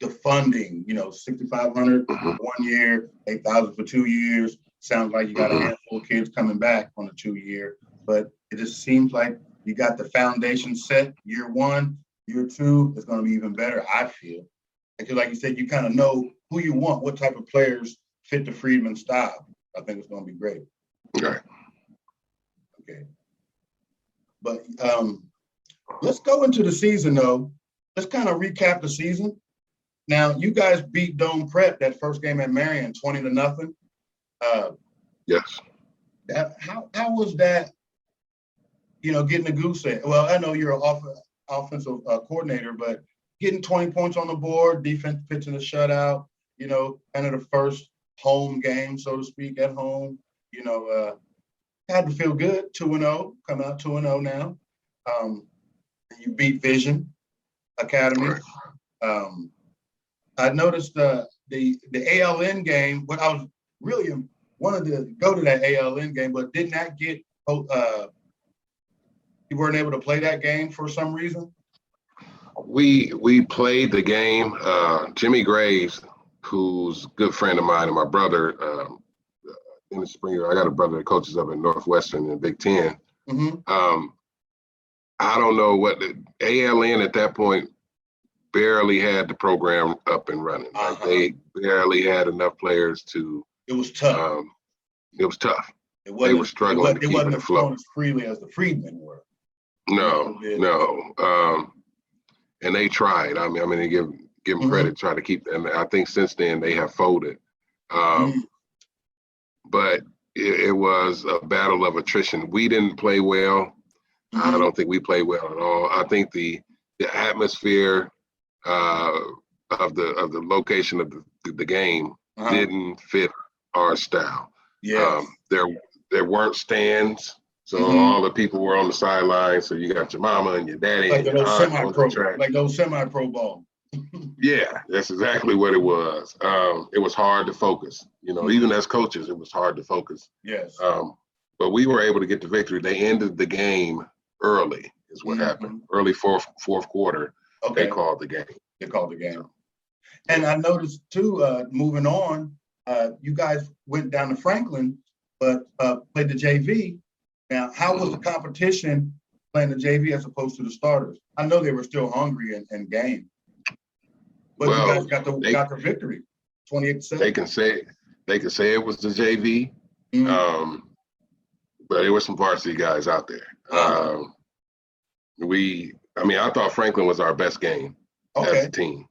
the funding, $6,500 1 year, $8,000 for 2 years. Sounds like you got a handful of kids coming back on the 2-year, but it just seems like you got the foundation set. Year 1, year 2 is going to be even better, I feel. Because like you said, you kind of know who you want, what type of players fit the Freedman style. I think it's going to be great. Right. Okay. But let's go into the season, though. Let's kind of recap the season. Now, you guys beat Dome Prep that first game at Marion 20-0. Yes. How was that, getting a goose egg? Well, I know you're an offensive coordinator, but getting 20 points on the board, defense pitching a shutout, kind of the first home game, so to speak, at home, had to feel good, 2-0, coming out 2-0 now. You beat Vision Academy. I noticed the ALN game. What I was really wanted to go to that ALN game, but didn't that get you weren't able to play that game for some reason? We played the game. Jimmy Graves, who's a good friend of mine and my brother, in the spring, I got a brother that coaches up in Northwestern in the Big Ten. I don't know what the ALN at that point barely had the program up and running. Like they barely had enough players to. It was tough. They were struggling to keep it afloat as freely as the Freedmen were. No. And they tried. I mean, they give them credit, try to keep them. I think since then they have folded. But it was a battle of attrition. We didn't play well. I don't think we played well at all. I think the atmosphere of the location of the game didn't fit our style. There weren't stands, so all the people were on the sidelines. So you got your mama and your daddy, like those semi-pro ball. Yeah, that's exactly what it was. It was hard to focus. Even as coaches, it was hard to focus. Yes. But we were able to get the victory. They ended the game early, is what happened. Early fourth quarter. Okay. They called the game. And I noticed too, moving on, you guys went down to Franklin, but played the JV. Now, how was the competition playing the JV as opposed to the starters? I know they were still hungry and game, but you guys got the victory, 28-7. They can say it was the JV, but there were some varsity guys out there. I thought Franklin was our best game as a team.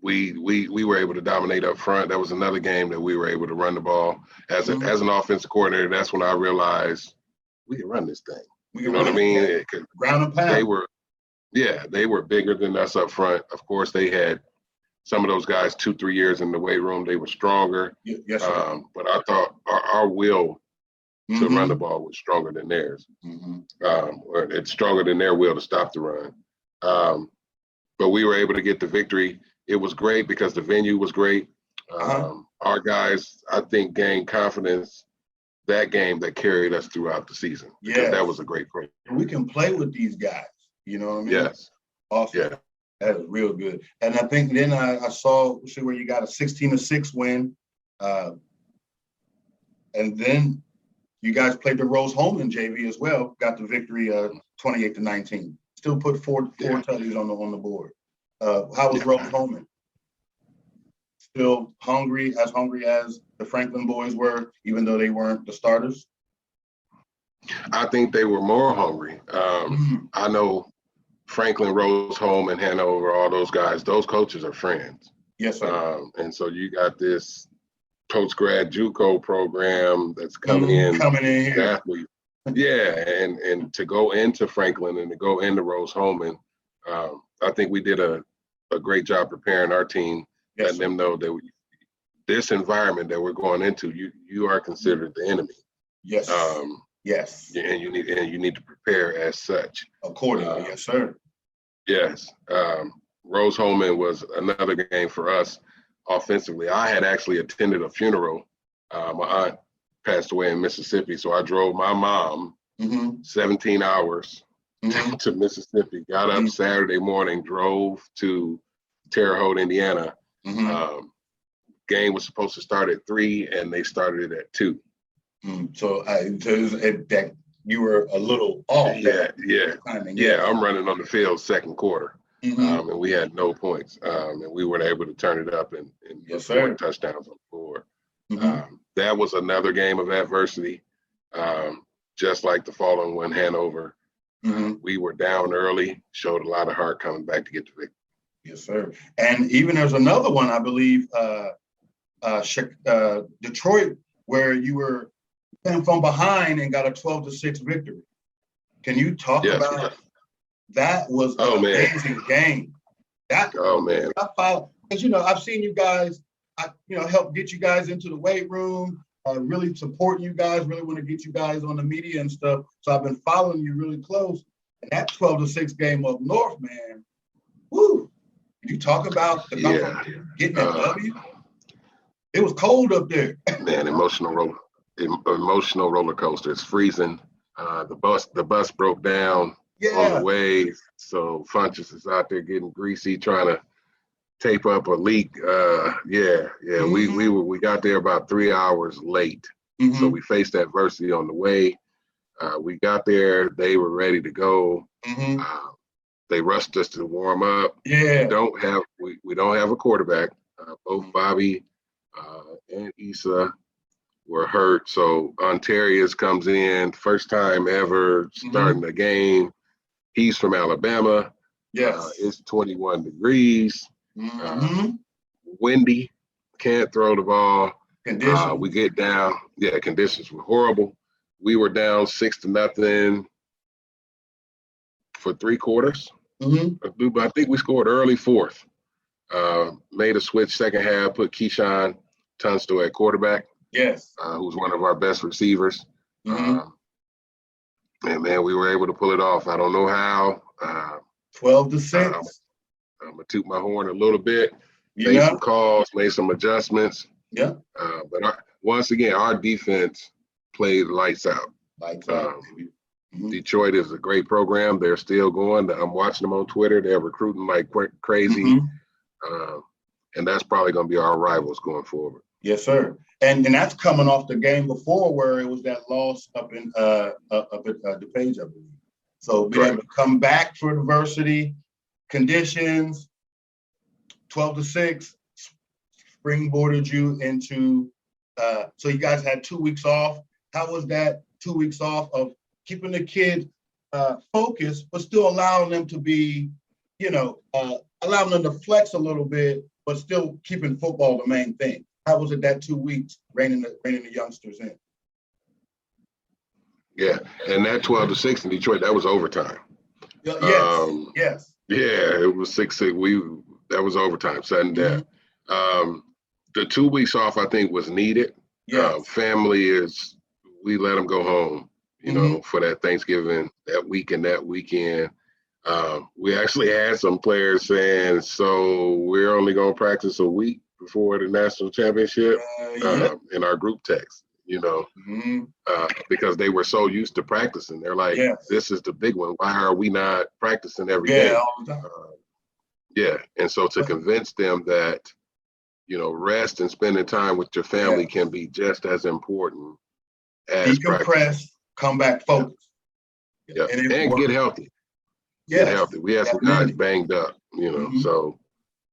We were able to dominate up front. That was another game that we were able to run the ball. As an offensive coordinator, that's when I realized we can run this thing. You know what I mean? Ground and pound. They were bigger than us up front. Of course, they had some of those guys 2-3 years in the weight room. They were stronger. Yes, sir. But I thought our will to run the ball was stronger than theirs. Or it's stronger than their will to stop the run. But we were able to get the victory. It was great because the venue was great. Our guys, I think, gained confidence that game that carried us throughout the season. Because that was a great program. We can play with these guys. You know what I mean? Yes. Awesome. Yeah. That is real good. And I think then I saw where you got a 16-6 win. And then you guys played the Rose Holland JV as well. Got the victory 28-19. Still put four touchdowns on the board. How was Rose Holland? Still hungry as the Franklin boys were, even though they weren't the starters? I think they were more hungry. I know Franklin, Rose Holman, Hanover, all those guys, those coaches are friends. Yes, sir. And so you got this post-grad Juco program that's coming in here. Athletes. Yeah, and to go into Franklin and to go into Rose Holman, I think we did a great job preparing our team, letting them know that this environment that we're going into, you are considered the enemy. Yes. Yes. And you need to prepare as such. Accordingly, yes, sir. Yes. Rose Holman was another game for us offensively. I had actually attended a funeral. My aunt passed away in Mississippi, so I drove my mom 17 hours to Mississippi, got up Saturday morning, drove to Terre Haute, Indiana. Game was supposed to start at 3, and they started it at 2. So that you were a little off. Yeah. I'm running on the field second quarter, and we had no points, and we were able to turn it up and get 4 touchdowns on the board. That was another game of adversity, just like the following one, Hanover. We were down early, showed a lot of heart coming back to get the victory. Yes, sir. And even there's another one, I believe, Detroit, where you were from behind and got a 12-6 victory. Can you talk about that? Was an amazing game. Man. Because I've seen you guys, help get you guys into the weight room, really support you guys, really want to get you guys on the media and stuff. So I've been following you really close. And that 12-6 game up north, man, woo! Can you talk about getting that W? It was cold up there. Man, emotional roller coaster. It's freezing. The bus broke down on the way, so Funches is out there getting greasy, trying to tape up a leak. We got there about 3 hours late, so we faced adversity on the way. We got there, they were ready to go. They rushed us to warm up. We don't have a quarterback. Both Bobby and Issa were hurt, so Ontarius comes in, first time ever starting the game. He's from Alabama. It's 21 degrees. Windy, can't throw the ball. We get down. Conditions were horrible. We were down 6-0 for 3 quarters. I think we scored early fourth. Made a switch second half, put Keyshawn Tunstall at quarterback. Who's one of our best receivers. And man, we were able to pull it off. I don't know how. 12-6. I'm gonna toot my horn a little bit. Made some calls, made some adjustments. But once again, our defense played lights out. Detroit is a great program. They're still going. I'm watching them on Twitter. They're recruiting like crazy. And that's probably going to be our rivals going forward. Yes, sir. And that's coming off the game before where it was that loss up at DePage, I believe. So being able to come back for adversity, conditions, 12-6, springboarded you into. So you guys had 2 weeks off. How was that 2 weeks off of keeping the kids focused, but still allowing them to be, allowing them to flex a little bit, but still keeping football the main thing? How was it that 2 weeks reining the youngsters in? Yeah, and that 12-6 in Detroit, that was overtime. Yes. Yeah, it was 6-6. That was overtime, sudden death. The 2 weeks off, I think, was needed. Family we let them go home, for that Thanksgiving, that week and that weekend. We actually had some players saying, so we're only going to practice a week before the national championship in our group text, because they were so used to practicing. They're like, this is the big one. Why are we not practicing every day? All the time. And so to convince them that, rest and spending time with your family can be just as important as decompress, practice. Come back focused. And get healthy. Get healthy. We had some guys banged up, so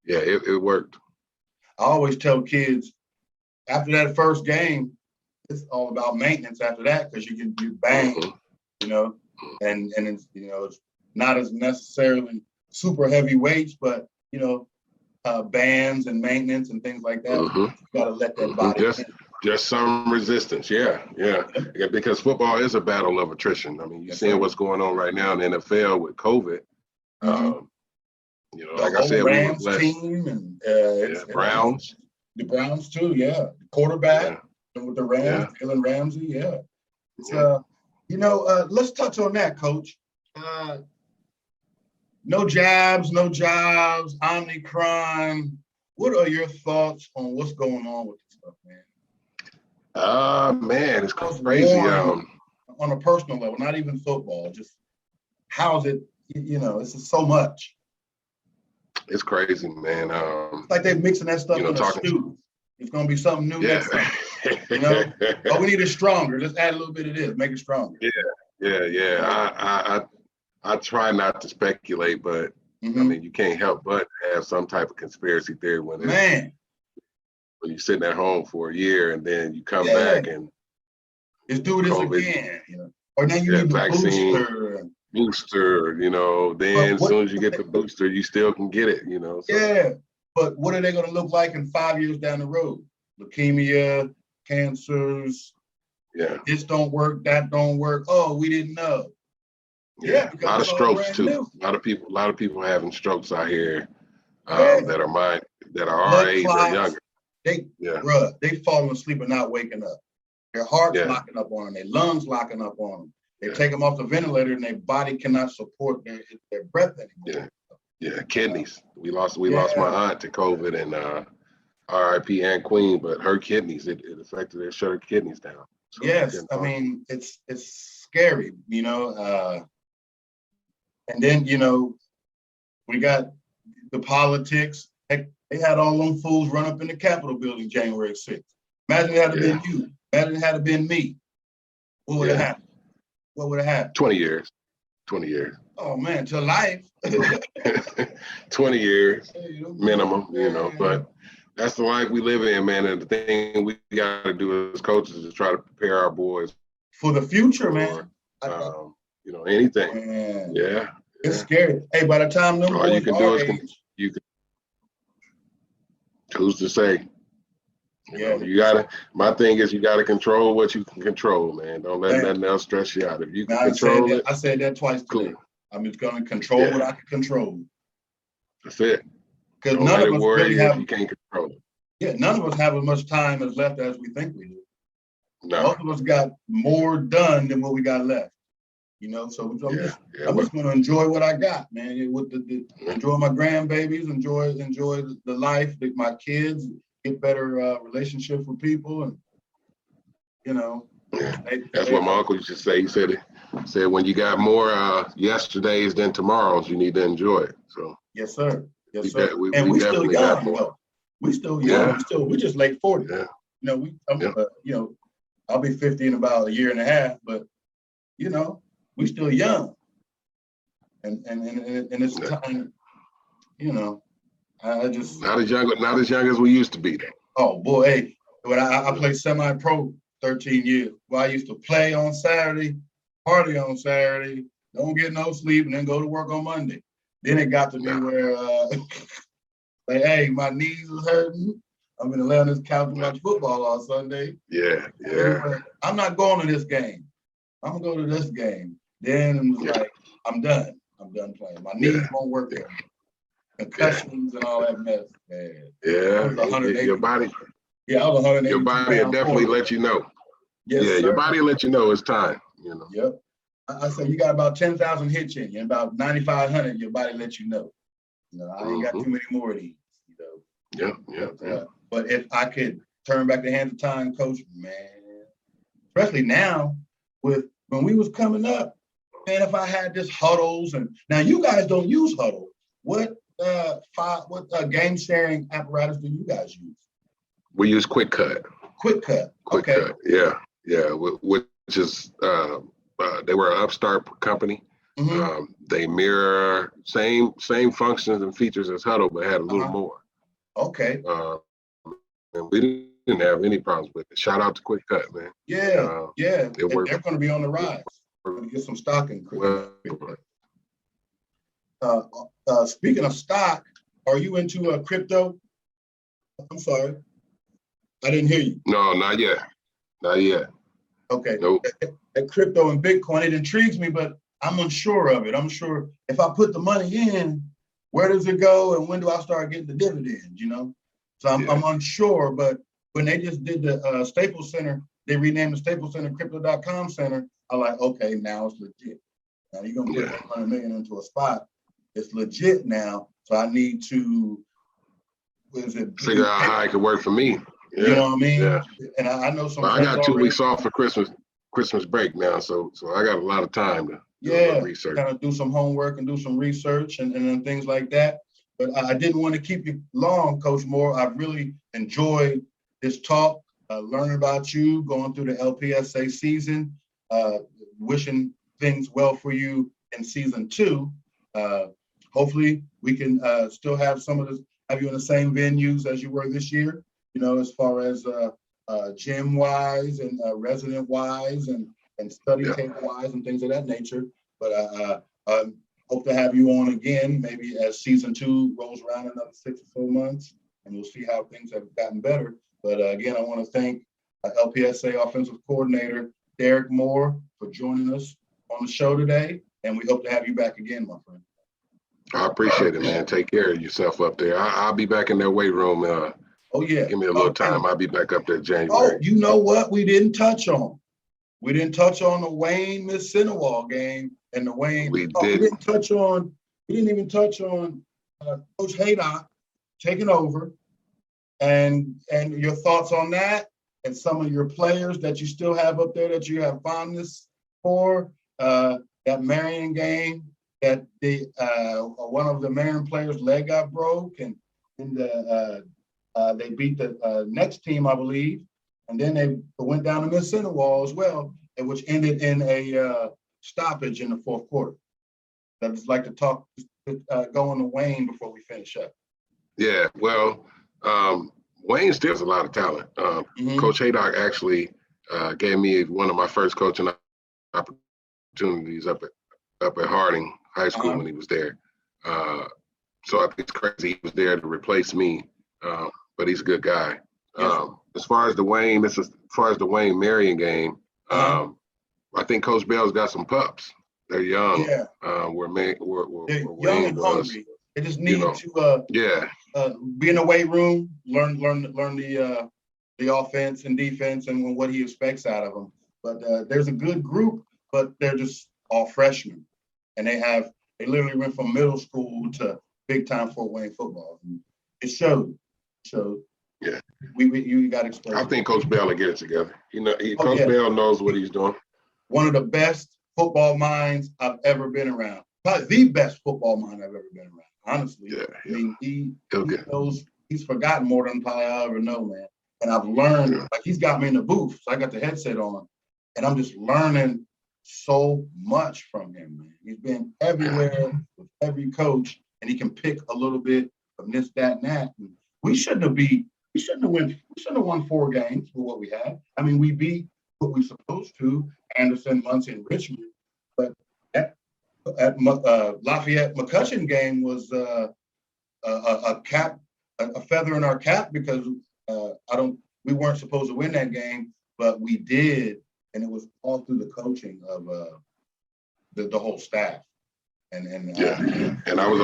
it worked. I always tell kids after that first game, it's all about maintenance after that because you bang, and it's, it's not as necessarily super heavy weights, but, bands and maintenance and things like that. You got to let that body just some resistance. Because football is a battle of attrition. I mean, you're seeing what's going on right now in the NFL with COVID. Like I said, Rams we were team and Browns. The Browns too, the quarterback with the Rams, Jalen Ramsey, It's, let's touch on that, Coach. No jabs, no jobs, Omicron. What are your thoughts on what's going on with this stuff, man? Man, it's crazy. On a personal level, not even football, just how's it, it's just so much. It's crazy, man. It's like they're mixing that stuff in a stew. It's going to be something new next time. All we need is stronger. Just add a little bit of this, make it stronger. I try not to speculate, but I mean, you can't help but have some type of conspiracy theory when you're sitting at home for a year and then you come back and let's do this again. Or now you need the vaccine, booster, then as soon as you get the booster, you still can get it, So. But what are they going to look like in 5 years down the road? Leukemia, cancers. This don't work, that don't work. Oh, we didn't know. A lot of strokes too. A lot of people having strokes out here that are our age or younger. They falling asleep and not waking up. Their heart's locking up on them. Their lungs locking up on them. They take them off the ventilator and their body cannot support their breath anymore. Kidneys. We lost my aunt to COVID, and R.I.P. and Queen, but her kidneys, it affected her, shut her kidneys down. So yes, I mean, it's scary, you know. And then, you know, we got the politics. Heck, they had all them fools run up in the Capitol building January 6th. Imagine it had to been you. Imagine it had to been me. What would have happened? What would have happened? 20 years. 20 years. Oh man, to life. 20 years minimum, you know, but that's the life we live in, man. And the thing we got to do as coaches is try to prepare our boys for the future, man. You know, anything. Man. Yeah. It's scary. Hey, by the time them all you can do is who's to say? You know, you gotta. My thing is, you gotta control what you can control, man. Don't let nothing else stress you out. If you can control it, I said that twice today. I'm just gonna control what I can control. That's it. Because none of us really have. You can't control it. Yeah, none of us have as much time as left as we think we do. No. Most of us got more done than what we got left. You know, so I'm just gonna enjoy what I got, man. With enjoy my grandbabies, enjoy the life with my kids, get better relationships with people, and you know. Yeah. That's what my uncle used to say. He said when you got more yesterdays than tomorrows, you need to enjoy it. So yes, sir. Yes, sir. And we still young, though. We still young. We just late 40s. Yeah. You know, you know, I'll be 50 in about a year and a half, but you know, we still young. And it's time, you know. I just not as young as we used to be though. Oh boy, hey, when I played semi-pro 13 years. Well, I used to play on Saturday, party on Saturday, don't get no sleep, and then go to work on Monday. Then it got to be where, like, hey, my knees is hurting. I'm gonna lay on this couch and watch football all Sunday. Yeah. I'm not going to this game. I'm gonna go to this game. Then it was like, I'm done. I'm done playing. My knees won't work anymore. Concussions and all that mess, man. Yeah, your body. Yeah, I was 180. Your body will definitely let you know. Yes, sir. Your body will let you know it's time. You know. Yep. I said you got about 10,000 hits in you, and about 9,500. Your body lets you know. You know, I ain't got too many more of these. You know. Yeah. But if I could turn back the hands of time, Coach, man, especially now with when we was coming up, man, if I had this huddles and now you guys don't use huddle. What game sharing apparatus do you guys use? We use Quick Cut. Quick Cut. Yeah. Which is they were an upstart company. Mm-hmm. They mirror same functions and features as Huddle, but had a little more. Okay. And we didn't have any problems with it. Shout out to Quick Cut, man. Yeah. They're going to be on the rise. We're going to get some stock in Quick Cut. Speaking of stock, are you into crypto? I'm sorry. I didn't hear you. No, not yet. Okay. Nope. At crypto and Bitcoin, it intrigues me, but I'm unsure of it. I'm sure if I put the money in, where does it go and when do I start getting the dividends, you know? So I'm unsure, but when they just did the Staples Center, they renamed the Staples Center Crypto.com Center. I'm like, okay, now it's legit. Now you're going to put $100 million into a spot. It's legit now. So I need to, figure out how it could work for me. You know what I mean? Yeah. And I know some. I got 2 weeks off for Christmas break now, so I got a lot of time to do research. Kind of do some homework and do some research and things like that. But I didn't want to keep you long, Coach Moore. I've really enjoyed this talk, learning about you, going through the LPSA season, wishing things well for you in season 2. Hopefully we can still have have you in the same venues as you were this year, you know, as far as gym wise and resident wise and study table wise and things of that nature. But hope to have you on again, maybe as season 2 rolls around another 6 or so months, and we'll see how things have gotten better. But again, I want to thank LPSA offensive coordinator Derrick Moore for joining us on the show today, and we hope to have you back again, my friend. I appreciate it, man. Take care of yourself up there. I'll be back in that weight room. Give me a little time. I'll be back up there January. Oh, you know what? We didn't touch on the Wayne Miss Cinewall game and the Wayne. We didn't even touch on Coach Haydock taking over and your thoughts on that, and some of your players that you still have up there that you have fondness for. That Marion game, that one of the Marion players' leg got broke, and they beat the next team, I believe, and then they went down to Miss Centerwall as well, which ended in a stoppage in the fourth quarter. I'd just like to go on to Wayne before we finish up. Yeah, well, Wayne still has a lot of talent. Coach Haydock actually gave me one of my first coaching opportunities up at Harding High School when he was there. So I think it's crazy he was there to replace me, but he's a good guy. Yes. As far as the Wayne Marion game, I think Coach Bell's got some pups. They're young. Yeah. Where young Wayne and was, hungry. They just need to be in the weight room, learn the offense and defense and what he expects out of them. But there's a good group, but they're just all freshmen, and they literally went from middle school to big time Fort Wayne football. And it showed. Yeah, you got to explain. I think Coach Bell will get it together. Coach Bell knows what he's doing. One of the best football minds I've ever been around. Probably the best football mind I've ever been around. Honestly, yeah. I mean, he knows. He's forgotten more than probably I'll ever know, man. And I've learned. Like, he's got me in the booth, so I got the headset on, and I'm just learning so much from him, man. He's been everywhere with every coach, and he can pick a little bit from this, that, and that. And we shouldn't have won 4 games for what we had. I mean, we beat what we supposed to, Anderson, Muncie, and Richmond. But at Lafayette McCutcheon game was a feather in our cap, because we weren't supposed to win that game, but we did, and it was all through the coaching of the whole staff. And I was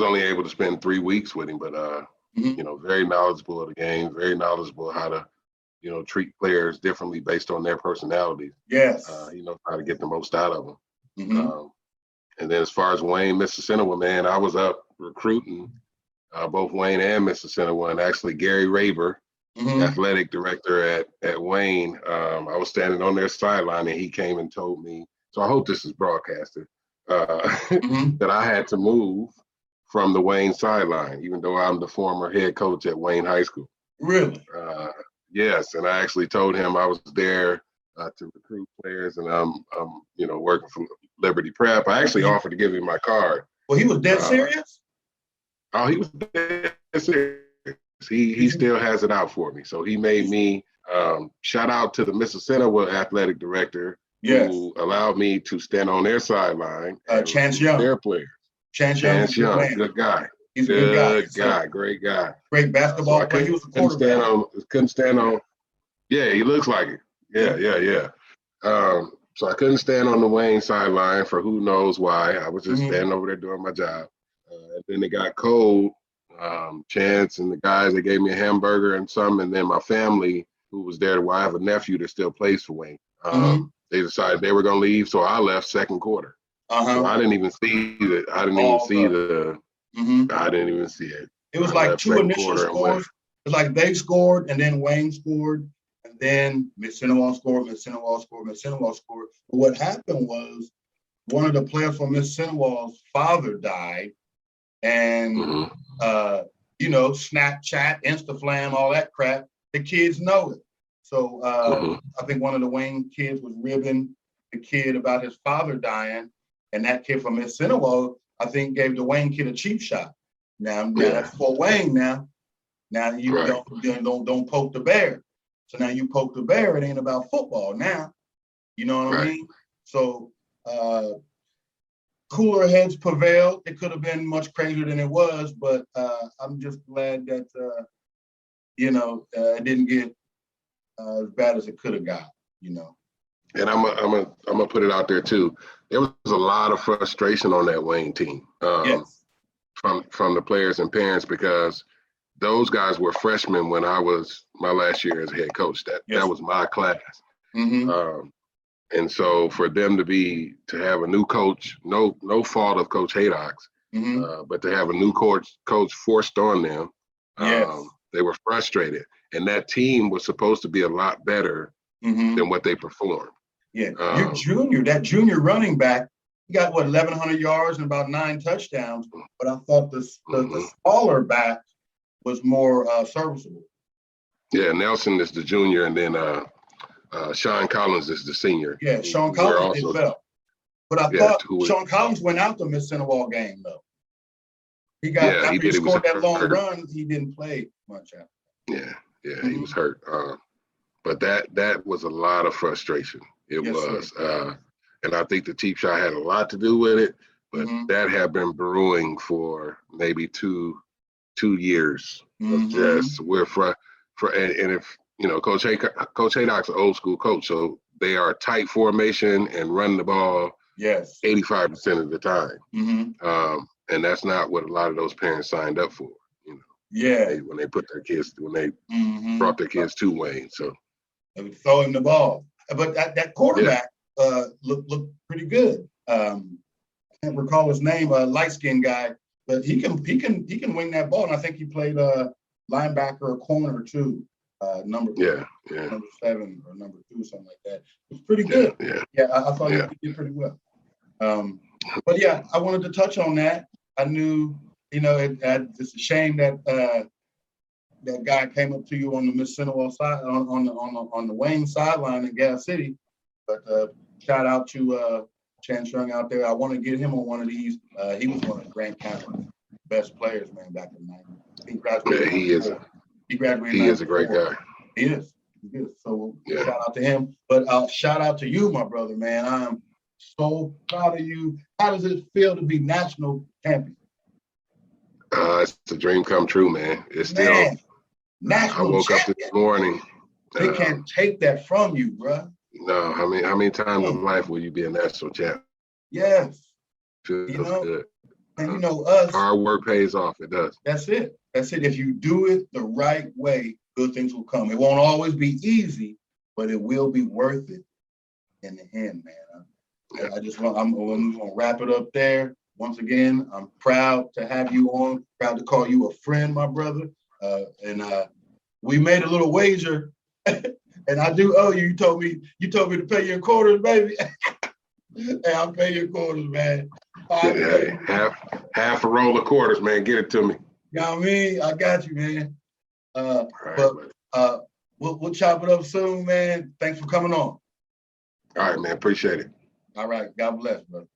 only able to spend 3 weeks with him, but very knowledgeable of the game, very knowledgeable how to treat players differently based on their personalities. Yes. He knows how to get the most out of them. And then as far as Wayne, Mississinawa, man, I was up recruiting both Wayne and Mississinawa, and actually Gary Raber, athletic director at Wayne, I was standing on their sideline, and he came and told me, so I hope this is broadcasted, that I had to move from the Wayne sideline, even though I'm the former head coach at Wayne High School. Really? Yes, and I actually told him I was there to recruit players, and I'm working for Liberty Prep. I actually offered to give him my card. Well, he was dead serious? Oh, he was dead serious. He still has it out for me. So he made me shout out to the Mississinawa athletic director who allowed me to stand on their sideline. Chance Young. Their players. Chance Young, good guy. He's a good guy, great guy. Great basketball player. He was a quarterback. Couldn't stand on. Yeah, he looks like it. Yeah. So I couldn't stand on the Wayne sideline for who knows why. I was just standing over there doing my job. And then it got cold. Chance and the guys, they gave me a hamburger and then my family, who was there, I have a nephew that still plays for Wayne. They decided they were going to leave, so I left second quarter. So I didn't even see it. I didn't even see it. It was like 2 initial scores. It was like they scored, and then Wayne scored, and then Mississinawa scored. But what happened was one of the players from Mississinawa's father died, and Snapchat, Instaflam, all that crap. The kids know it. So I think one of the Wayne kids was ribbing the kid about his father dying, and that kid from Mississinawa, I think, gave the Wayne kid a cheap shot. Now that's for Wayne. Now you don't poke the bear. So now you poke the bear. It ain't about football now. You know what I mean? So cooler heads prevailed. It could have been much crazier than it was, but I'm just glad that it didn't get as bad as it could have got. And I'm gonna put it out there too. There was a lot of frustration on that Wayne team from the players and parents, because those guys were freshmen when I was my last year as head coach. That was my class. And so for them to have a new coach, no fault of Coach Haydock's, but to have a new coach forced on them, Yes. They were frustrated, and that team was supposed to be a lot better than what they performed. Yeah, that junior running back, he got 1,100 yards and about 9 touchdowns. But I thought the smaller back was more serviceable. Yeah, Nelson is the junior, and then Sean Collins is the senior. Yeah, Sean Collins did well. But I thought Sean Collins went out the Miss Cinewall game though. He got after he scored that long run, he didn't play much after. Yeah, he was hurt. But that was a lot of frustration. It was. And I think the cheap shot had a lot to do with it, but that had been brewing for maybe two years. Just we're and if Coach Haydock's an old school coach, so they are tight formation and run the ball 85% of the time. And that's not what a lot of those parents signed up for. When they put their kids, when they brought their kids to Wayne, so they would throw him the ball. But that quarterback looked pretty good. I can't recall his name, a light-skinned guy, but he can wing that ball. And I think he played linebacker or corner too, number 7 or number 2, something like that. It was pretty good. I thought he did pretty well. But yeah, I wanted to touch on that. I knew, it's a shame that that guy came up to you on the Miss Cinewall side, on the Wayne sideline in Gas City. But shout out to Chance Young out there. I want to get him on one of these. He was one of Grant County's best players, man, back in the 90s. He graduated. He is. He graduated. He is a great guy. He is. So shout out to him. But shout out to you, my brother, man. I'm so proud of you. How does it feel to be national champion? It's a dream come true, man. It's still. National I woke champion. up this morning. They can't take that from you, bro. No, how many times in life will you be a national champ? Yes. Feels good. And us. Hard work pays off. It does. That's it. If you do it the right way, good things will come. It won't always be easy, but it will be worth it in the end, man. I'm going to wrap it up there. Once again, I'm proud to have you on. Proud to call you a friend, my brother. And we made a little wager, and I do owe you. You told me to pay your quarters, baby. Hey, I'll pay your quarters, man. Hey, half a roll of quarters, man. Get it to me. You know what I mean? I got you, man. We'll chop it up soon, man. Thanks for coming on. All right, man. Appreciate it. All right. God bless, brother.